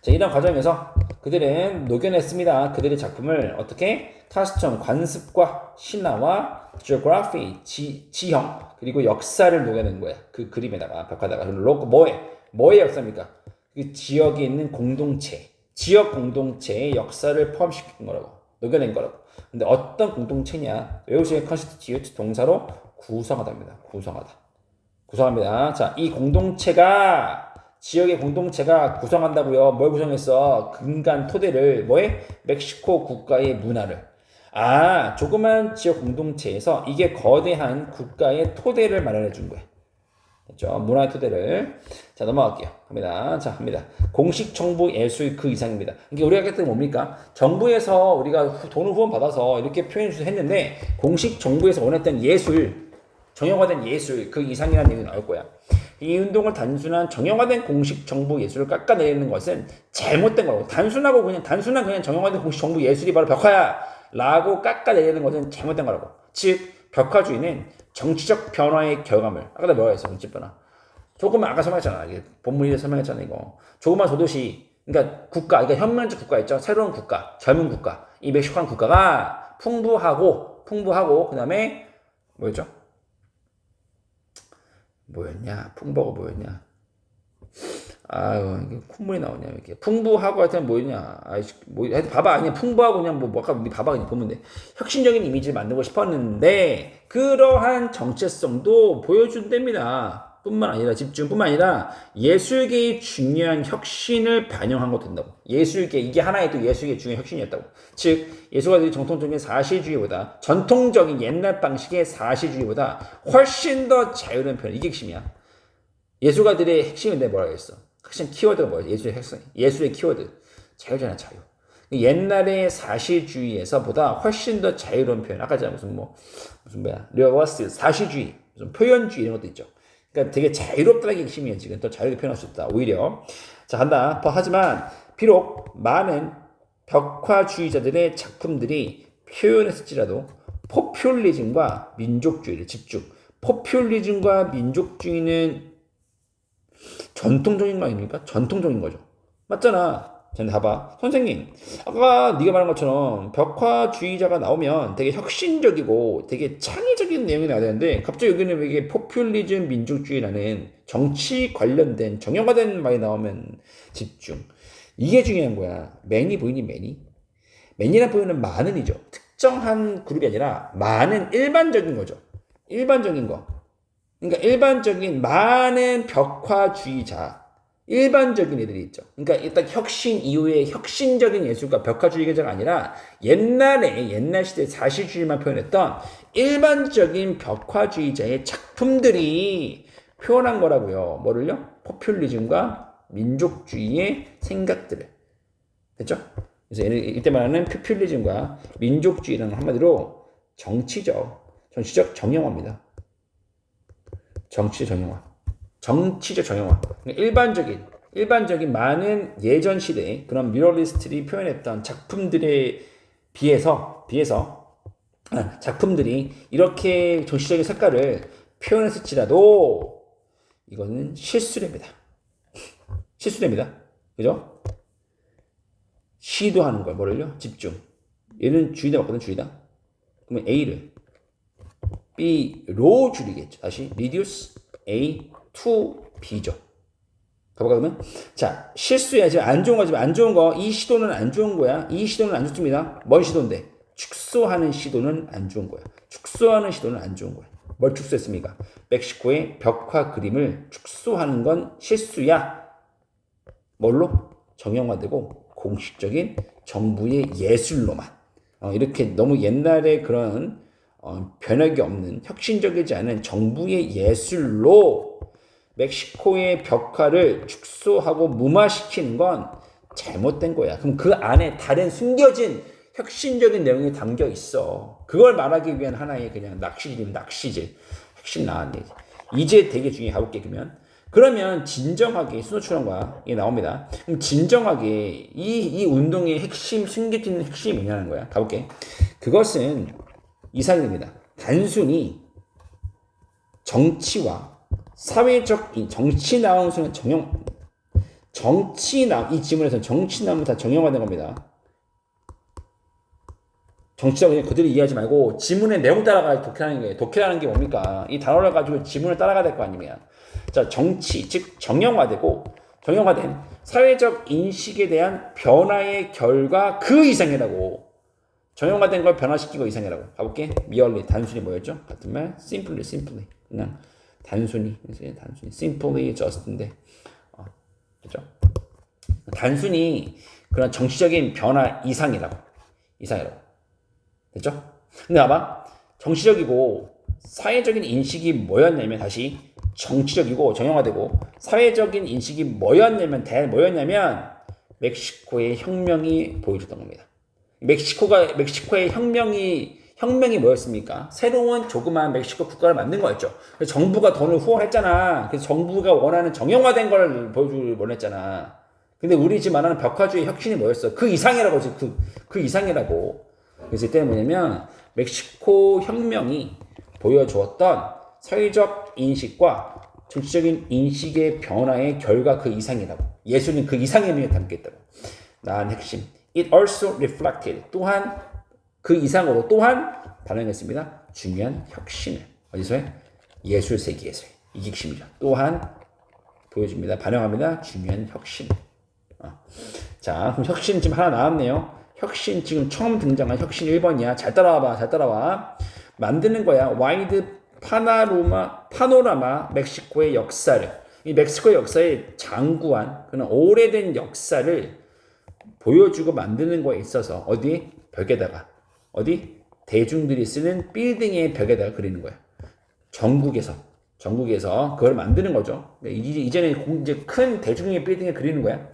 자, 이런 과정에서 그들은 녹여냈습니다. 그들의 작품을 어떻게? 카스텀, 관습과 신화와 geography, 지형, 그리고 역사를 녹여낸 거야. 그 그림에다가, 벽화다가. 뭐의 역사입니까? 그 지역에 있는 공동체, 지역 공동체의 역사를 포함시킨 거라고. 녹여낸 거라고. 근데 어떤 공동체냐? 외우시는 constitute 동사로 구성하다입니다. 구성합니다. 자, 이 공동체가 지역의 공동체가 구성한다고요. 뭘 구성했어? 근간 토대를 뭐에? 멕시코 국가의 문화를. 조그만 지역 공동체에서 이게 거대한 국가의 토대를 마련해 준 거예요. 됐죠? 문화의 토대를. 자, 넘어갈게요. 갑니다. 공식 정부 예술 그 이상입니다. 이게 우리가 했던 게 뭡니까? 정부에서 우리가 돈을 후원 받아서 이렇게 표현했는데 공식 정부에서 원했던 예술, 정형화된 예술 그 이상이라는 얘기가 나올 거야. 이 운동을 단순한 정형화된 공식 정부 예술을 깎아내리는 것은 잘못된 거라고. 단순한 그냥 정형화된 공식 정부 예술이 바로 벽화야 라고 깎아내리는 것은 잘못된 거라고. 즉 벽화주의는 정치적 변화의 결과물. 아까 내가 뭐라 했어? 정치 변화. 조금만 아까 설명했잖아. 이게 본문에 설명했잖아. 이거 조그만 소도시, 그러니까 국가, 그러니까 현면적 국가 있죠. 새로운 국가, 젊은 국가. 이 멕시코한 국가가 풍부하고 그 다음에 뭐였죠? 풍부하고 뭐였냐? 이게 콧물이 나오냐, 이렇게. 풍부하고 하여튼 뭐였냐? 하여튼 봐봐. 그냥 풍부하고 그냥 아까 우리 봐봐. 그냥 보면 돼. 혁신적인 이미지를 만들고 싶었는데, 그러한 정체성도 보여준답니다. 뿐만 아니라 집중뿐만 아니라 예술계의 중요한 혁신을 반영한 것도 된다고. 예술계 이게 하나의 또 예술계의 중요한 혁신이었다고. 즉 예술가들이 정통적인 사실주의보다 전통적인 옛날 방식의 사실주의보다 훨씬 더 자유로운 표현 이게 핵심이야. 예술가들의 핵심은 내가 뭐라고 했어? 핵심 키워드가 뭐야? 예술의 핵심, 예술의 키워드 자유잖아 자유. 옛날의 사실주의에서보다 훨씬 더 자유로운 표현. 아까 제가 무슨 뭐야 리얼리스트 사실주의, 무슨 표현주의 이런 것도 있죠. 그러니까 되게 자유롭다는 게 핵심이에요. 지금 더 자유롭게 표현할 수 있다. 오히려 자 간다. 하지만 비록 많은 벽화주의자들의 작품들이 표현했을지라도 포퓰리즘과 민족주의를 집중. 포퓰리즘과 민족주의는 전통적인 거 아닙니까? 전통적인 거죠. 맞잖아. 근데 봐봐. 선생님, 아까 네가 말한 것처럼 벽화주의자가 나오면 되게 혁신적이고 되게 창의적인 내용이 나와야 되는데 갑자기 여기는 왜 이게 포퓰리즘, 민족주의라는 정치 관련된 정형화된 말이 나오면 집중. 이게 중요한 거야. 매니 보이니 매니? 매니라는 표현은 많은이죠. 특정한 그룹이 아니라 많은 일반적인 거죠. 일반적인 거. 그러니까 일반적인 많은 벽화주의자, 일반적인 애들이 있죠. 그러니까 일단 혁신 이후에 혁신적인 예술가, 벽화주의자가 아니라 옛날 시대 사실주의만 표현했던 일반적인 벽화주의자의 작품들이 표현한 거라고요. 뭐를요? 포퓰리즘과 민족주의의 생각들을. 됐죠? 그래서 이때 말하는 포퓰리즘과 민족주의라는 한마디로 정치적 정형화입니다. 정치적 정형화. 일반적인 많은 예전 시대의 그런 미러리스트들이 표현했던 작품들에 비해서 작품들이 이렇게 정치적인 색깔을 표현했을지라도 이거는 실수랍니다. 그죠? 시도하는 걸 뭐를요? 집중. 얘는 주의다 맞거든, 주의다. 그러면 A를 B로 줄이겠죠. 다시 reduce A to B죠. 가볼까 그러면? 자, 실수해야지. 안 좋은 거지. 안 좋은 거. 이 시도는 안 좋은 거야. 이 시도는 안 좋습니다. 뭔 시도인데? 축소하는 시도는 안 좋은 거야. 뭘 축소했습니까? 멕시코의 벽화 그림을 축소하는 건 실수야. 뭘로? 정형화되고 공식적인 정부의 예술로만. 이렇게 너무 옛날에 그런 변혁이 없는 혁신적이지 않은 정부의 예술로 멕시코의 벽화를 축소하고 무마시키는 건 잘못된 거야. 그럼 그 안에 다른 숨겨진 혁신적인 내용이 담겨 있어. 그걸 말하기 위한 하나의 그냥 낚시질. 핵심 나왔네. 이제 되게 중요해. 가볼게 그러면 진정하게 순호출원과 이게 나옵니다. 그럼 진정하게 이 운동의 핵심 숨겨진 핵심이 뭐냐는 거야. 가볼게. 그것은 이상입니다. 단순히 정치와 사회적 정치 나온 순간 이 지문에서 정치 나오면 다 정형화된 겁니다. 정치라고 그냥 그대로 이해하지 말고 지문의 내용 따라가 독해라는 게 독해라는 게 뭡니까? 이 단어를 가지고 지문을 따라가야 될 거 아닙니까? 자, 정치 즉 정형화된 사회적 인식에 대한 변화의 결과 그 이상이라고. 정형화된 걸 변화시키고 이상이라고. 가볼게. merely 단순히 뭐였죠? 같은 말 simply 그냥 단순히 simply just인데 그렇죠? 단순히 그런 정치적인 변화 이상이라고. 됐죠? 근데 봐봐. 정치적이고 사회적인 인식이 뭐였냐면 다시 정치적이고 정형화되고 사회적인 인식이 뭐였냐면 멕시코의 혁명이 보여줬던 겁니다. 멕시코의 혁명이 뭐였습니까? 새로운 조그만 멕시코 국가를 만든 거였죠. 그래서 정부가 돈을 후원했잖아. 그래서 정부가 원하는 정형화된 걸 보여주길 원했잖아. 근데 우리 지금 말하는 벽화주의 혁신이 뭐였어? 그 이상이라고. 그 이상이라고. 그래서 이때는 뭐냐면 멕시코 혁명이 보여주었던 사회적 인식과 정치적인 인식의 변화의 결과 그 이상이라고. 예술은 그 이상의 의미에 담겠다고. 난 핵심. It also reflected. 또한 그 이상으로 반영했습니다. 중요한 혁신을. 어디서 해? 예술 세계에서 해. 이게 핵심이죠. 또한 보여줍니다. 반영합니다. 중요한 혁신. 자, 그럼 혁신 지금 하나 나왔네요. 지금 처음 등장한 혁신 1번이야. 잘 따라와. 만드는 거야. 와이드 파노라마 멕시코의 역사를, 이 멕시코의 역사에 장구한 그런 오래된 역사를 보여주고 만드는 거에 있어서 어디 벽에다가 어디 대중들이 쓰는 빌딩의 벽에다가 그리는 거야. 전국에서 그걸 만드는 거죠. 이제는 이제 큰 대중의 빌딩에 그리는 거야.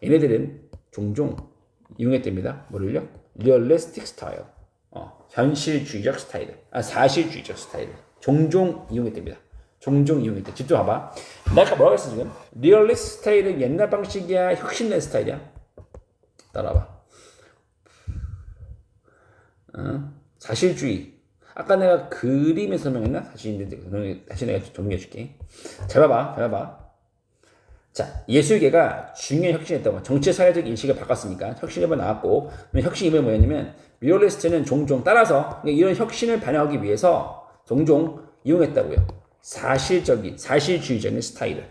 얘네들은 종종 이용했답니다. 뭐를요? 리얼리스틱 스타일. 현실주의적 스타일. 사실주의적 스타일. 종종 이용했답니다. 종종 이용했대. 집중 봐봐. 내가 아까 뭐라고 했어 지금? 리얼리스틱 스타일은 옛날 방식이야? 혁신된 스타일이야? 따라봐. 사실주의. 아까 내가 그림에 설명했나? 사실인데 다시 내가 정리해 줄게. 잘 봐봐. 자, 예술계가 중요한 혁신했다고. 정치 사회적 인식을 바꿨으니까 혁신이 한번 나왔고, 혁신 이름이 뭐였냐면 리얼리스트는 종종 따라서 이런 혁신을 반영하기 위해서 종종 이용했다고요. 사실주의적인 스타일을.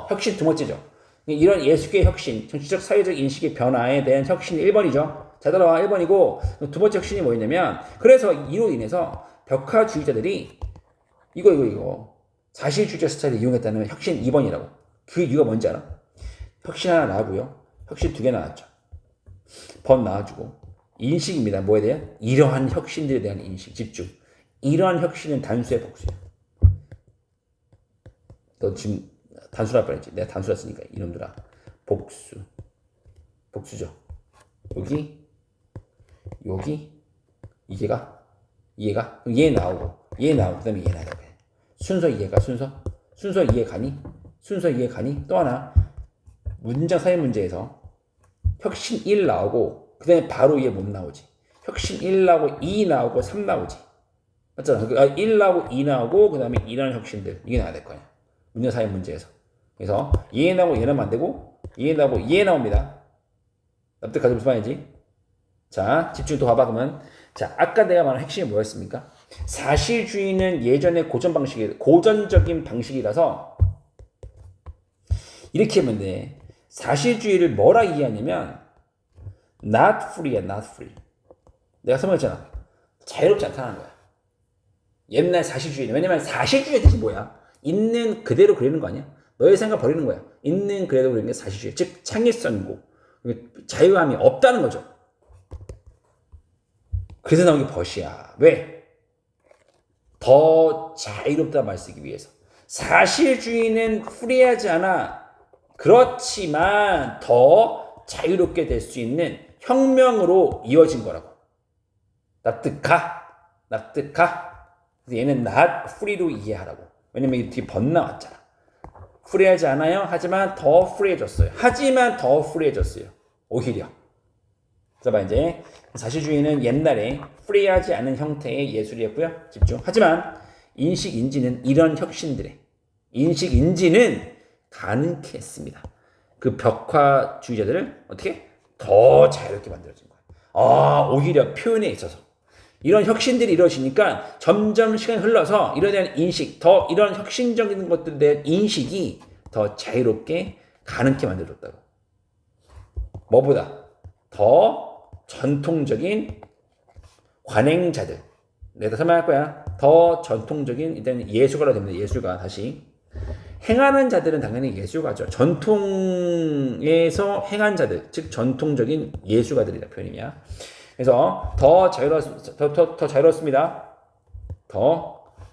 혁신 두 번째죠. 이런 예술계 혁신, 정치적 사회적 인식의 변화에 대한 혁신이 1번이죠. 자, 따라와 1번이고 두 번째 혁신이 뭐였냐면 그래서 이로 인해서 벽화주의자들이 이거 사실주의적 스타일을 이용했다는 혁신 2번이라고. 그 이유가 뭔지 알아? 혁신 하나 나오고요. 혁신 2개 나왔죠. 법 나와주고 인식입니다. 뭐에 대한? 이러한 혁신들에 대한 인식, 집중. 이러한 혁신은 단수의 복수야. 너 지금 단수라 뻔했지. 내가 단수라 쓰니까 이놈들아. 복수죠. 여기 이해가 그럼 얘 나오고 그다음에 얘 나오고 순서 이해 가니? 또 하나 문장 사회 문제에서 혁신 1 나오고 그다음에 바로 얘 못 나오지. 혁신 1 나오고 2 나오고 3 나오지. 맞잖아. 1 나오고 2 나오고 그다음에 이런 혁신들 이게 나와야 될 거야. 문장 사회 문제에서. 그래서 얘 나오고 얘 나오면 안 되고 얘 나오고 얘 나옵니다. 납득하지 무슨 말인지. 자, 집중 또 봐봐 그러면. 자, 아까 내가 말한 핵심이 뭐였습니까? 사실주의는 예전의 고전적인 방식이라서 이렇게 하면 돼. 사실주의를 뭐라 이해하냐면 not free야, not free. 내가 설명했잖아. 자유롭지 않다는 거야. 옛날 사실주의는. 왜냐면 사실주의의 뜻이 뭐야? 있는 그대로 그리는 거 아니야? 너의 생각 버리는 거야. 있는 그대로 그리는 게 사실주의. 즉 창의성이고 자유함이 없다는 거죠. 그래서 나온 게 벗이야. 왜? 더 자유롭다 말 쓰기 위해서. 사실주의는 프리하지 않아. 그렇지만 더 자유롭게 될 수 있는 혁명으로 이어진 거라고. 납득가? 그래서 얘는 not free로 이해하라고. 왜냐면 이 뒤에 번 나왔잖아. 프리하지 않아요. 하지만 더 프리해졌어요. 오히려. 그래서 봐 이제 사실주의는 옛날에 프리하지 않은 형태의 예술이었고요. 집중. 하지만 인식인지는 이런 혁신들의 인식인지는 가능케 했습니다. 그 벽화주의자들을 어떻게 더 자유롭게 만들어진 거예요. 오히려 표현에 있어서 이런 혁신들이 이루어지니까 점점 시간이 흘러서 이런 대한 인식, 더 이런 혁신적인 것들에 대한 인식이 더 자유롭게 가능케 만들어졌다고. 뭐보다 더 전통적인 관행자들, 내가 설명할 거야. 더 전통적인 일단 예술가로 됩니다. 예술가 다시 행하는 자들은 당연히 예술가죠. 전통에서 행한 자들, 즉 전통적인 예술가들이라 표현이야. 그래서 더 자유롭습니다.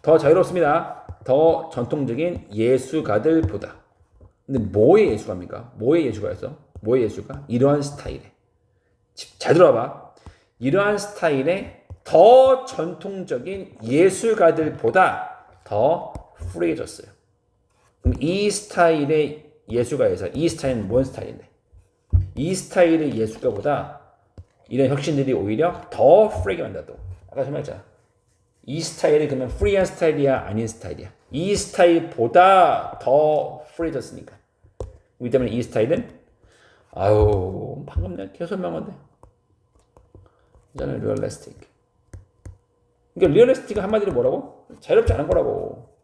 더 자유롭습니다. 더 전통적인 예술가들보다. 근데 뭐의 예술가입니까? 뭐의 예술가였어? 뭐의 예술가? 이러한 스타일에. 잘 들어봐. 이러한 스타일의 더 전통적인 예술가들보다 더 프리해졌어요. 그럼 이 스타일의 예술가에서 이 스타일은 뭔 스타일인데? 이 스타일의 예술가보다 이런 혁신들이 오히려 더 프리하게 만들었다고. 아까 설명했잖아. 이 스타일이 그러면 프리한 스타일이야? 아닌 스타일이야? 이 스타일보다 더 프리해졌으니까. 그렇기 때문에 이 스타일은 방금 내가 계속 설명한 건데 이제는 리얼리스틱. 그러니까 리얼리스틱은 한마디로 뭐라고? 자유롭지 않은 거라고.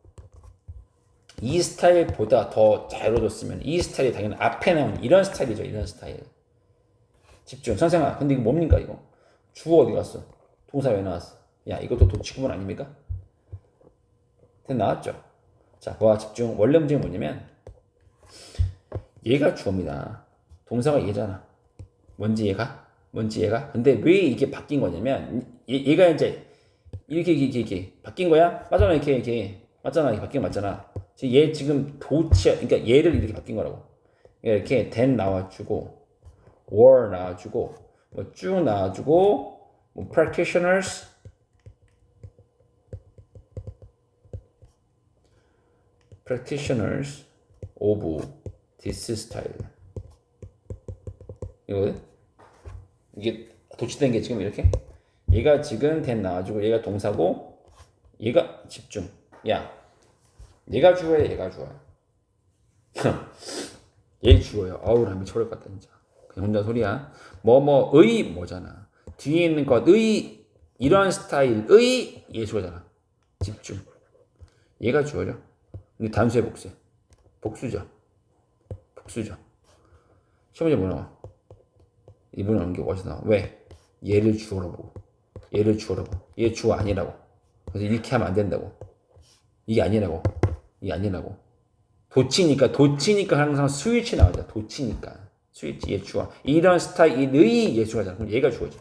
이 스타일보다 더 자유로워졌으면 이 스타일이 당연히 앞에 나온 이런 스타일이죠. 이런 스타일. 집중. 선생아, 근데 이거 뭡니까 이거? 주어 어디 갔어? 동사 왜 나왔어? 야, 이것도 도치구문 아닙니까? 됐 나왔죠. 자, 보아 집중. 원래 문제는 뭐냐면 얘가 주어입니다. 동사가 얘잖아. 뭔지 얘가? 뭔지 얘가? 근데 왜 이게 바뀐 거냐면 얘가 이제 이렇게 바뀐 거야? 맞잖아. 이렇게 맞잖아. 이렇게 바뀐 거 맞잖아. 얘 지금 그러니까 얘를 이렇게 바뀐 거라고. 그러니까 이렇게 then 나와주고 were 나와주고 뭐 쭉 나와주고 뭐 practitioners of this style. 이게 도치된 게 지금 이렇게 얘가 지금 then 나와주고 얘가 동사고 얘가 집중. 야, 얘가 주어야 얘가 주어야. 얘 주어요. 어우 나 미쳐버릴 것 같다 진짜. 그냥 혼자 소리야. 뭐뭐의 뭐잖아. 뒤에 있는 것의 이런 스타일의 얘 주어잖아. 집중. 얘가 주어죠. 근데 단수의 복수. 복수죠. 시험 문제 뭐 나와? 이번에 나온 게 어디서 나와? 왜? 얘를 주어로 보고. 얘 주어 아니라고. 그래서 이렇게 하면 안 된다고. 이게 아니라고. 도치니까 항상 스위치 나오죠. 스위치 얘 주어. 이런 스타일의 얘 주어잖아. 그럼 얘가 주어지.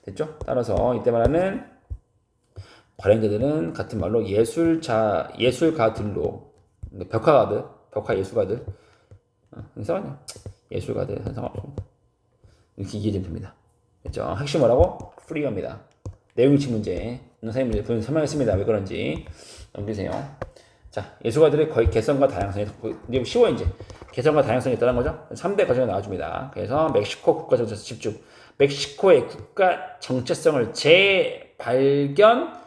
됐죠? 따라서 이때 말하는 발행자들은 같은 말로 예술가들로 벽화 예술가들 상관이야. 예술가들 상관없습니다. 이렇게 이해되면 됩니다. 됐죠? 핵심 뭐라고? 프리어입니다. 내용일치 문제 선생님들 분 설명했습니다. 왜 그런지 넘기세요. 자, 예술가들의 거의 개성과 다양성이 이제 쉬워 이제 개성과 다양성이 있다는 거죠. 3대 과정이 나와줍니다. 그래서 멕시코 국가 정체성 집중. 멕시코의 국가 정체성을 재발견이라는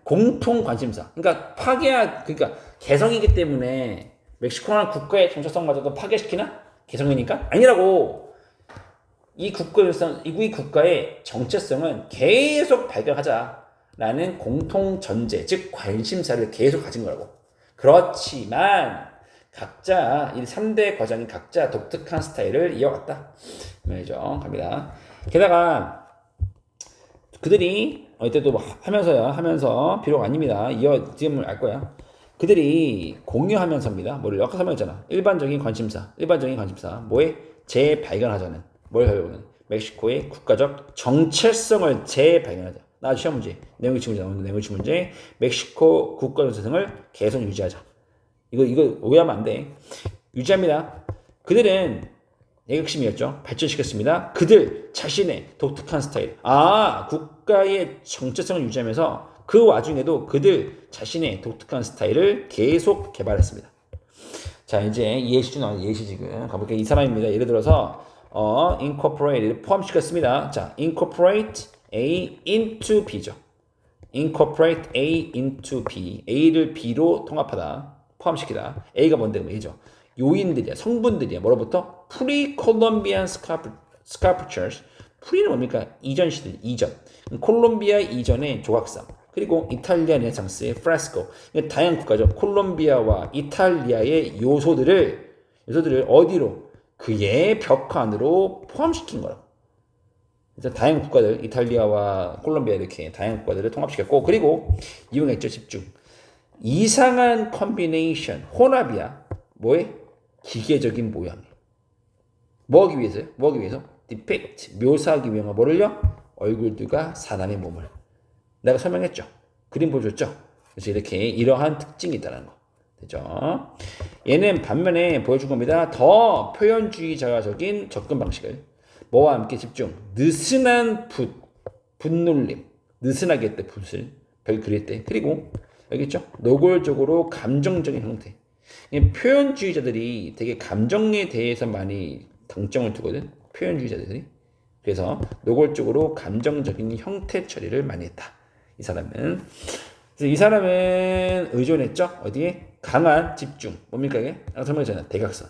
공통 관심사. 그러니까 그러니까 개성이기 때문에 멕시코라는 국가의 정체성마저도 파괴시키나? 개성이니까? 아니라고. 이 국가의 정체성은 계속 발견하자라는 공통 전제, 즉 관심사를 계속 가진 거라고. 그렇지만 각자 이 3대 과정이 각자 독특한 스타일을 이어갔다. 말이죠. 갑니다. 게다가 그들이 이때도 하면서 비록 아닙니다. 지금을 알 거야. 그들이 공유하면서입니다. 뭐를 아까 설명했잖아. 일반적인 관심사. 뭐에 재발견하자는. 뭘 발견하는? 멕시코의 국가적 정체성을 재발견하자. 나 시험 문제. 내용일치 문제 나오는데 내용일치 문제. 멕시코 국가 정체성을 계속 유지하자. 이거 오해하면 안 돼. 유지합니다. 그들은 핵심이었죠. 발전시켰습니다. 그들 자신의 독특한 스타일. 국가의 정체성을 유지하면서 그 와중에도 그들 자신의 독특한 스타일을 계속 개발했습니다. 자, 이제 예시도 나와요. 예시 지금 가볼게요. 이 사람입니다. 예를 들어서 incorporate를 포함시켰습니다. 자, incorporate A into B죠. incorporate A into B. A를 B로 통합하다. 포함시키다. A가 뭔데? A죠. 요인들이야. 성분들이야. 뭐로부터? Pre-Columbian sculptures. 프리는 뭡니까? 이전. 콜롬비아 이전의 조각상. 그리고 이탈리아 르네상스의 프레스코. 다양한 국가죠. 콜롬비아와 이탈리아의 요소들을 어디로? 그의 벽화 안으로 포함시킨 거라고. 그래서 다양한 국가들, 이탈리아와 콜롬비아 이렇게 다양한 국가들을 통합시켰고, 그리고 이용했죠. 집중. 이상한 컨비네이션, 혼합이야. 뭐에? 기계적인 모양. 뭐 하기 위해서? 디펙트, 묘사하기 위해서 뭐를요? 얼굴들과 사람의 몸을. 내가 설명했죠. 그림 보여줬죠. 그래서 이러한 특징이 있다는 거. 되죠? 얘는 반면에 보여준 겁니다. 더 표현주의자적인 접근 방식을. 뭐와 함께 집중. 느슨한 붓눌림. 느슨하게 했대, 붓을. 별 그릴 때. 그리고 여기 있죠? 노골적으로 감정적인 형태. 표현주의자들이 되게 감정에 대해서 많이 강점을 두거든. 표현주의자들이. 그래서 노골적으로 감정적인 형태 처리를 많이 했다. 이 사람은. 그래서 이 사람은 의존했죠. 어디에? 강한 집중. 뭡니까 이게? 아까 설명했잖아요. 대각선.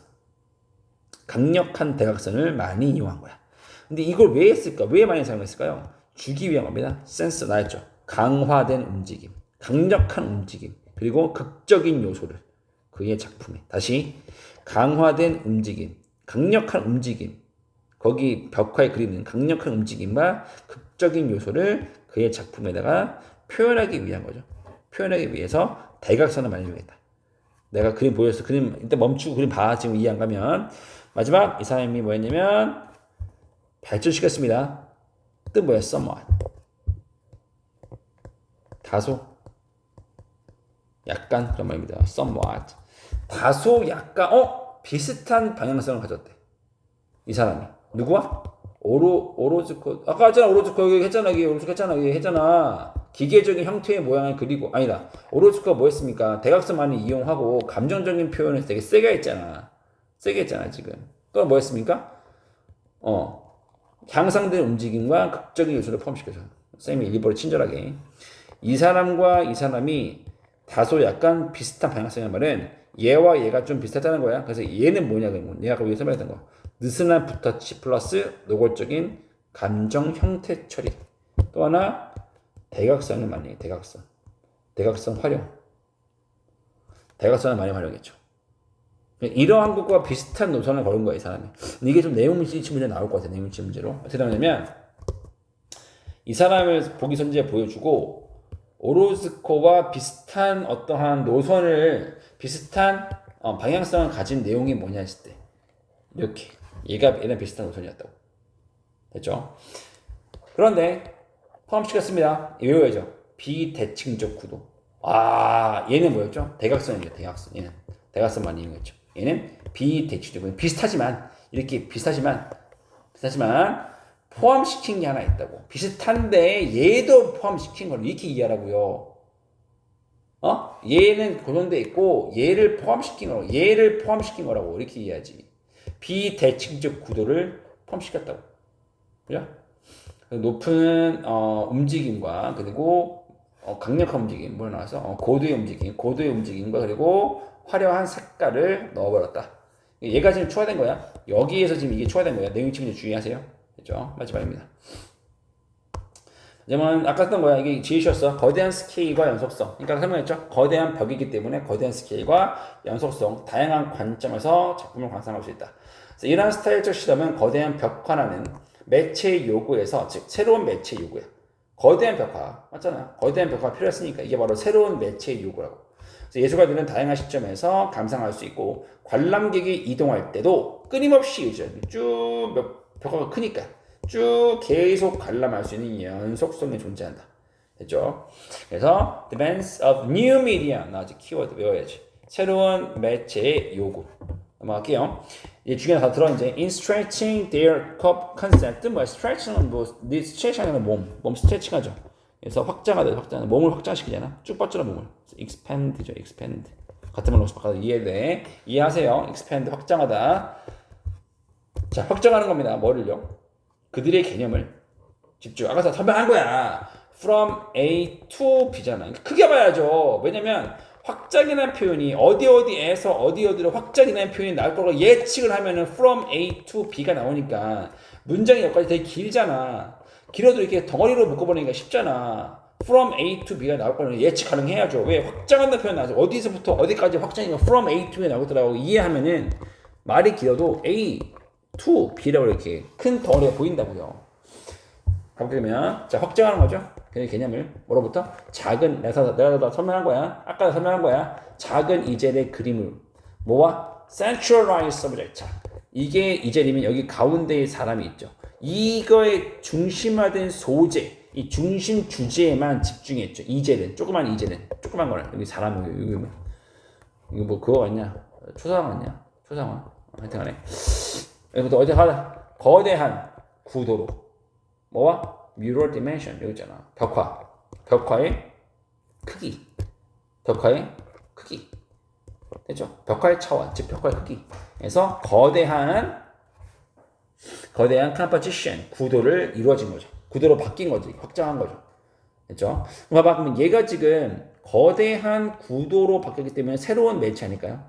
강력한 대각선을 많이 이용한 거야. 근데 이걸 왜 했을까? 왜 많이 사용했을까요? 주기 위한 겁니다. 센스 나였죠. 강화된 움직임. 강력한 움직임. 그리고 극적인 요소를 그의 작품에. 다시 강화된 움직임. 강력한 움직임. 거기 벽화에 그리는 강력한 움직임과 극적인 요소를 그의 작품에다가 표현하기 위한 거죠. 표현하기 위해서 대각선을 많이 이용했다. 내가 그림 보였어. 그림 일단 멈추고 그림 봐. 지금 이해 안 가면 마지막 이 사람이 뭐였냐면 발전시켰습니다. 뜻 뭐야? somewhat. 다소 약간 그런 말입니다. somewhat. 다소 약간 비슷한 방향성을 가졌대. 이 사람이 누구와? 오로즈코 아까 했잖아. 오로즈코 여기 했잖아. 오로즈코 했잖아. 여기 했잖아. 기계적인 형태의 모양을 그리고 아니다. 오로즈코가 뭐 했습니까? 대각선 많이 이용하고 감정적인 표현을 되게 세게 했잖아. 세게 했잖아 지금. 또 뭐 했습니까? 향상된 움직임과 극적인 요소를 포함시켜서 쌤이 일부러 친절하게 이 사람과 이 사람이 다소 약간 비슷한 방향성이란 말은 얘와 얘가 좀 비슷하다는 거야. 그래서 얘는 뭐냐 그러면 얘가 위에 설명했던 거 느슨한 붓터치 플러스 노골적인 감정 형태 처리. 또 하나 대각선을 많이 해. 대각선 활용. 대각선을 많이 활용했죠. 이러한 것과 비슷한 노선을 걸은 거야 이 사람이. 이게 좀 내용문치 문제 나올 것 같아. 내용문치 문제로 어떻게 되냐면 이 사람을 보기 선지에 보여주고 오로즈코와 비슷한 어떠한 노선을 비슷한 방향성을 가진 내용이 뭐냐 했을 때 이렇게 얘는 비슷한 노선이었다고 됐죠? 그런데 포함시켰습니다. 외워야죠. 비대칭적 구도. 얘는 뭐였죠? 대각선이죠. 대각선. 얘는 대각선만 이용했죠. 얘는 비대칭적. 비슷하지만 이렇게 비슷하지만 포함시킨 게 하나 있다고. 비슷한데 얘도 포함시킨 걸 이렇게 이해하라고요. 얘는 고정돼 있고 얘를 포함시킨 거라고 이렇게 이해하지. 비대칭적 구도를 포함시켰다고. 그죠? 높은 움직임과 그리고 강력한 움직임 뭐 나와서 고도의 움직임과 그리고 화려한 색깔을 넣어버렸다. 얘가 지금 추가된 거야. 여기에서 지금 이게 추가된 거야. 내용 측면 주의하세요. 됐죠? 마지막입니다. 그러면 아까 썼던 거야. 이게 지으셨어. 거대한 스케일과 연속성. 그러니까 설명했죠. 거대한 벽이기 때문에 거대한 스케일과 연속성, 다양한 관점에서 작품을 관상할 수 있다. 그래서 이러한 스타일적 실험은 거대한 벽화라는 매체 요구에서 즉 새로운 매체 요구야. 거대한 벽화 맞잖아. 거대한 벽화가 필요했으니까 이게 바로 새로운 매체 요구라고. 그래서 예술가들은 다양한 시점에서 감상할 수 있고 관람객이 이동할 때도 끊임없이 유지하는 쭉 벽화가 크니까 쭉 계속 관람할 수 있는 연속성이 존재한다. 됐죠? 그래서 demands of new media 나지 키워드 외워야지. 새로운 매체의 요구. 넘어갈게요. 이제 중요한 다 들어 이제 in stretching their cup concept 뭐야? stretch는 stretch하는 몸 스트레칭하죠. 그래서 확장하다 몸을 확장시키잖아. 쭉 뻗잖아 몸을. expand죠, expand. 같은 말로 바꿔서 이해하세요. expand 확장하다. 자, 확장하는 겁니다. 뭐를요? 그들의 개념을 집중. 아까 설명한 거야. From A to B잖아. 크게 봐야죠. 왜냐면 확장이라는 표현이 어디에서 어디로 확장이라는 표현이 나올 거라고 예측을 하면은 From A to B가 나오니까 문장의 여기까지 되게 길잖아. 길어도 이렇게 덩어리로 묶어버리니까 쉽잖아. From A to B가 나올 거는 예측 가능해야죠. 왜? 확장한다는 표현 나와서 어디서부터 어디까지 확장이가 From A to B가 나오더라고 이해하면은 말이 길어도 A to B라고 이렇게 큰 덩어리가 보인다고요. 가보면 자 확장하는 거죠. 그 개념을 뭐로부터 작은 내가 설명한 거야. 아까 설명한 거야. 작은 이젤의 그림을 뭐와 centralized subject. 자, 이게 이젤이면 여기 가운데에 사람이 있죠. 이거에 중심화된 소재, 이 중심 주제에만 집중했죠. 이젤은 조그만 거는 여기 사람이 이거 뭐 그거 같냐? 초상화 같냐? 초상화. 하여튼간에 여기부터 어디 하다 거대한 구도로 뭐와 mirror dimension 여기 있잖아. 벽화의 크기 됐죠? 벽화의 차원 즉 벽화의 크기에서 거대한 composition 구도를 이루어진 거죠. 구도로 바뀐 거지. 확장한 거죠. 됐죠? 봐봐 그러면 얘가 지금 거대한 구도로 바뀌었기 때문에 새로운 매체 아닐까요?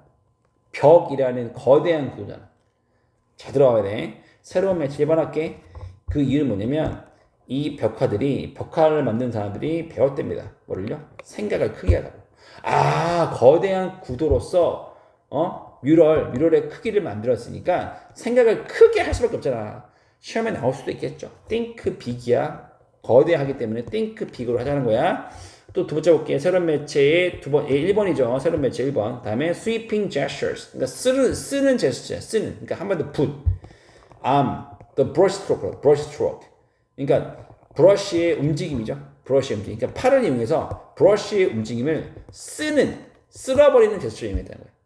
벽이라는 거대한 구도잖아. 잘 들어가야 돼. 새로운 매체 일반할게. 그 이유는 뭐냐면 이 벽화를 만든 사람들이 배웠답니다. 뭐를요? 생각을 크게 하라고. 거대한 구도로서 뮤럴의 크기를 만들었으니까 생각을 크게 할 수밖에 없잖아. 시험에 나올 수도 있겠죠. think big이야. 거대하기 때문에 think big으로 하자는 거야. 또 두 번째 볼게요. 새로운 매체의 1번이죠. 새로운 매체 1번. 다음에 sweeping gestures. 그러니까 쓰는 제스처, 쓰는. 그러니까 한마디로 붓, the brush stroke. 그러니까 브러쉬의 움직임이죠. 브러쉬의 움직임. 그러니까 팔을 이용해서 브러쉬의 움직임을 쓸어버리는 제스처를 이용했다는 거예요.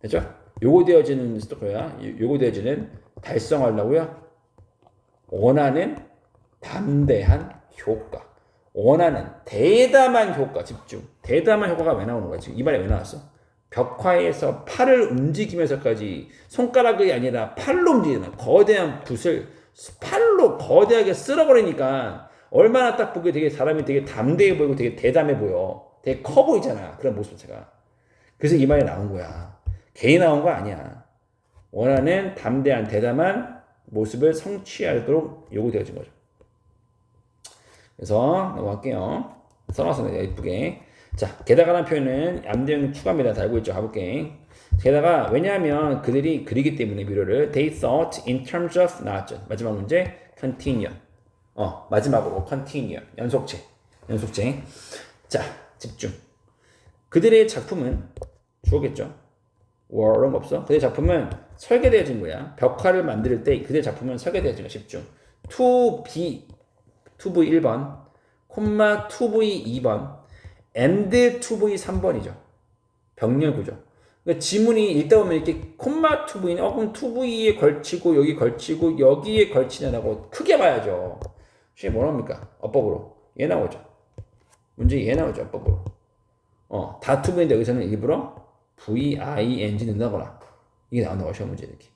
됐죠? 요거 되어지는 스토커야. 요거 되어지는 달성하려고요. 원하는 담대한 효과. 원하는 대담한 효과, 집중. 대담한 효과가 왜 나오는 거야? 지금 이 말이 왜 나왔어? 벽화에서 팔을 움직이면서까지 손가락이 아니라 팔로 움직이는 거대한 붓을 팔로 거대하게 쓸어버리니까 얼마나 딱 보기에 되게 사람이 되게 담대해 보이고 되게 대담해 보여. 되게 커 보이잖아. 그런 모습 자체가. 그래서 이 말이 나온 거야. 괜히 나온 거 아니야. 원하는 담대한 대담한 모습을 성취하도록 요구되어진 거죠. 그래서 넘어갈게요. 써놨습니다. 이쁘게. 자, 게다가라는 표현은 암대형 추가입니다. 다 알고 있죠? 가볼게. 게다가 왜냐하면 그들이 그리기 때문에 미로를 they thought in terms of 나왔죠. 마지막 문제 continue. 마지막으로 continue. 연속체. 자, 집중. 그들의 작품은 주어겠죠. 이런 거 없어. 그들의 작품은 설계되어진 거야. 벽화를 만들 때 그들의 작품은 설계되어진 거야. 집중. to be 2V 1번, 2V 2번, and 2V 3번이죠. 병렬 구조. 그러니까 지문이 읽다 보면 이렇게 2V는 그럼 2V에 걸치고 여기 걸치고 여기에 걸치냐라고 크게 봐야죠. 시에 뭐 나옵니까? 어법으로. 얘 나오죠. 문제 얘 나오죠. 어법으로. 다 2V인데 여기서는 일부러 VING 넣는다거나 이게 나온다고 시험 문제 이렇게.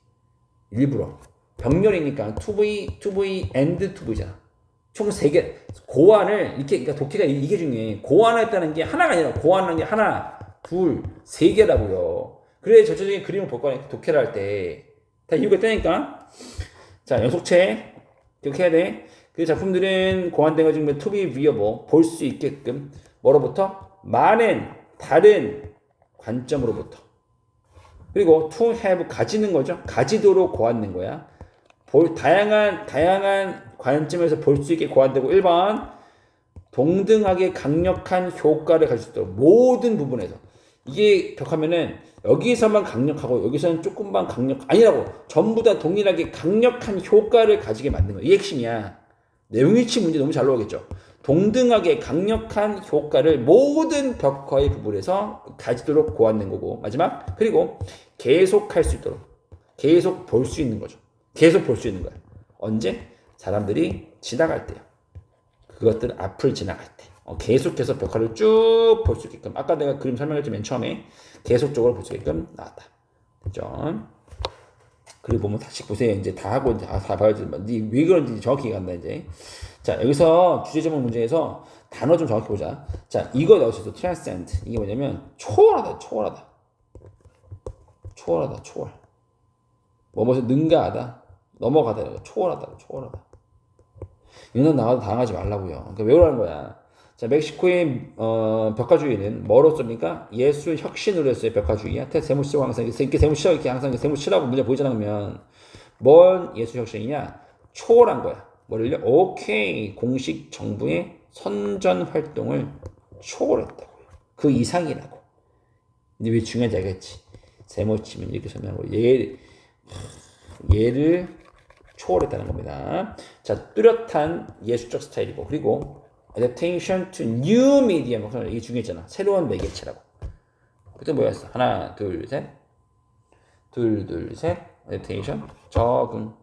일부러. 병렬이니까 2V and 2V잖아. 총 3개. 고안을 이렇게, 그러니까 독해가 이게 중요해. 고안했다는 게 하나가 아니라 고안하는 게 하나, 둘, 3개라고요. 그래 전체적인 그림을 볼 거니까 독해를 할 때 다 이유가 있다니까. 자, 연속체 기억해야 돼. 그 작품들은 고안된 거 지금 to be viewable 볼 수 있게끔 뭐로부터? 많은 다른 관점으로부터. 그리고 to have 가지는 거죠. 가지도록 고안된 거야. 다양한 관점에서 볼 수 있게 고안되고 1번 동등하게 강력한 효과를 가질 수 있도록 모든 부분에서 이게 벽하면은 여기서만 강력하고 여기서는 조금만 아니라고 전부 다 동일하게 강력한 효과를 가지게 만든 거야. 이 핵심이야. 내용일치 문제 너무 잘 나오겠죠. 동등하게 강력한 효과를 모든 벽화의 부분에서 가지도록 고안된 거고 마지막 그리고 계속할 수 있도록 계속 볼 수 있는 거죠. 계속 볼 수 있는 거야. 언제? 사람들이 지나갈 때요. 그것들 앞을 지나갈 때. 계속해서 벽화를 쭉 볼 수 있게끔. 아까 내가 그림 설명했지 맨 처음에 계속적으로 볼 수 있게끔 나왔다. 됐죠? 그리고 보면 다시 보세요. 이제 다 하고 이제 다 봐야지. 왜 그런지 정확히 간다 이제. 자, 여기서 주제 제목 문제에서 단어 좀 정확히 보자. 자, 이거 나올 수 있어. transcend. 이게 뭐냐면 초월하다. 초월. 뭐뭐서 능가하다. 넘어가다. 초월하다. 이런 나와도 당하지 말라고요. 그러니까 외우라는 거야. 자, 멕시코의 벽화주의는 뭐로 씁니까? 예술 혁신으로 했어요. 벽화주의야. 세모 치고 항상 이렇게 세모 치라고 이렇게 항상 세모 치라고 문제 보이잖아. 그러면 뭔 예술 혁신이냐? 초월한 거야. 뭐를요? 오케이. 공식 정부의 선전 활동을 초월했다고요. 그 이상이라고. 근데 왜 중요한지 알겠지? 세모 치면 이렇게 설명하고 얘를 초월했다는 겁니다. 자, 뚜렷한 예술적 스타일이고 그리고 adaptation to new medium 이게 중요했잖아. 새로운 매개체라고. 그때 뭐였어? 하나, 둘, 셋. adaptation 적응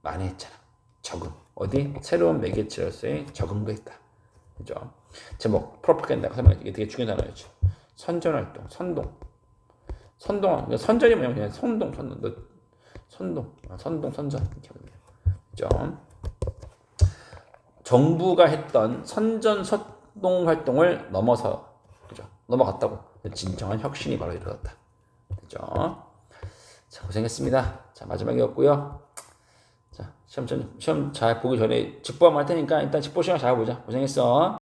많이 했잖아. 적응 어디? 새로운 매개체로서의 적응도 했다. 그죠? 제목 프로파간다가 설명했지. 이게 되게 중요한 단어였죠. 선전활동, 선동. 선전이 뭐냐면 그냥 선전. 이렇게 합니다. 그죠? 정부가 했던 선동 활동을 넘어서, 그죠? 넘어갔다고. 진정한 혁신이 바로 일어났다. 그죠? 자, 고생했습니다. 자, 마지막이었고요. 자, 시험 잘 보기 전에 직보 한번 할 테니까 일단 직보 시간 잘 보자. 고생했어.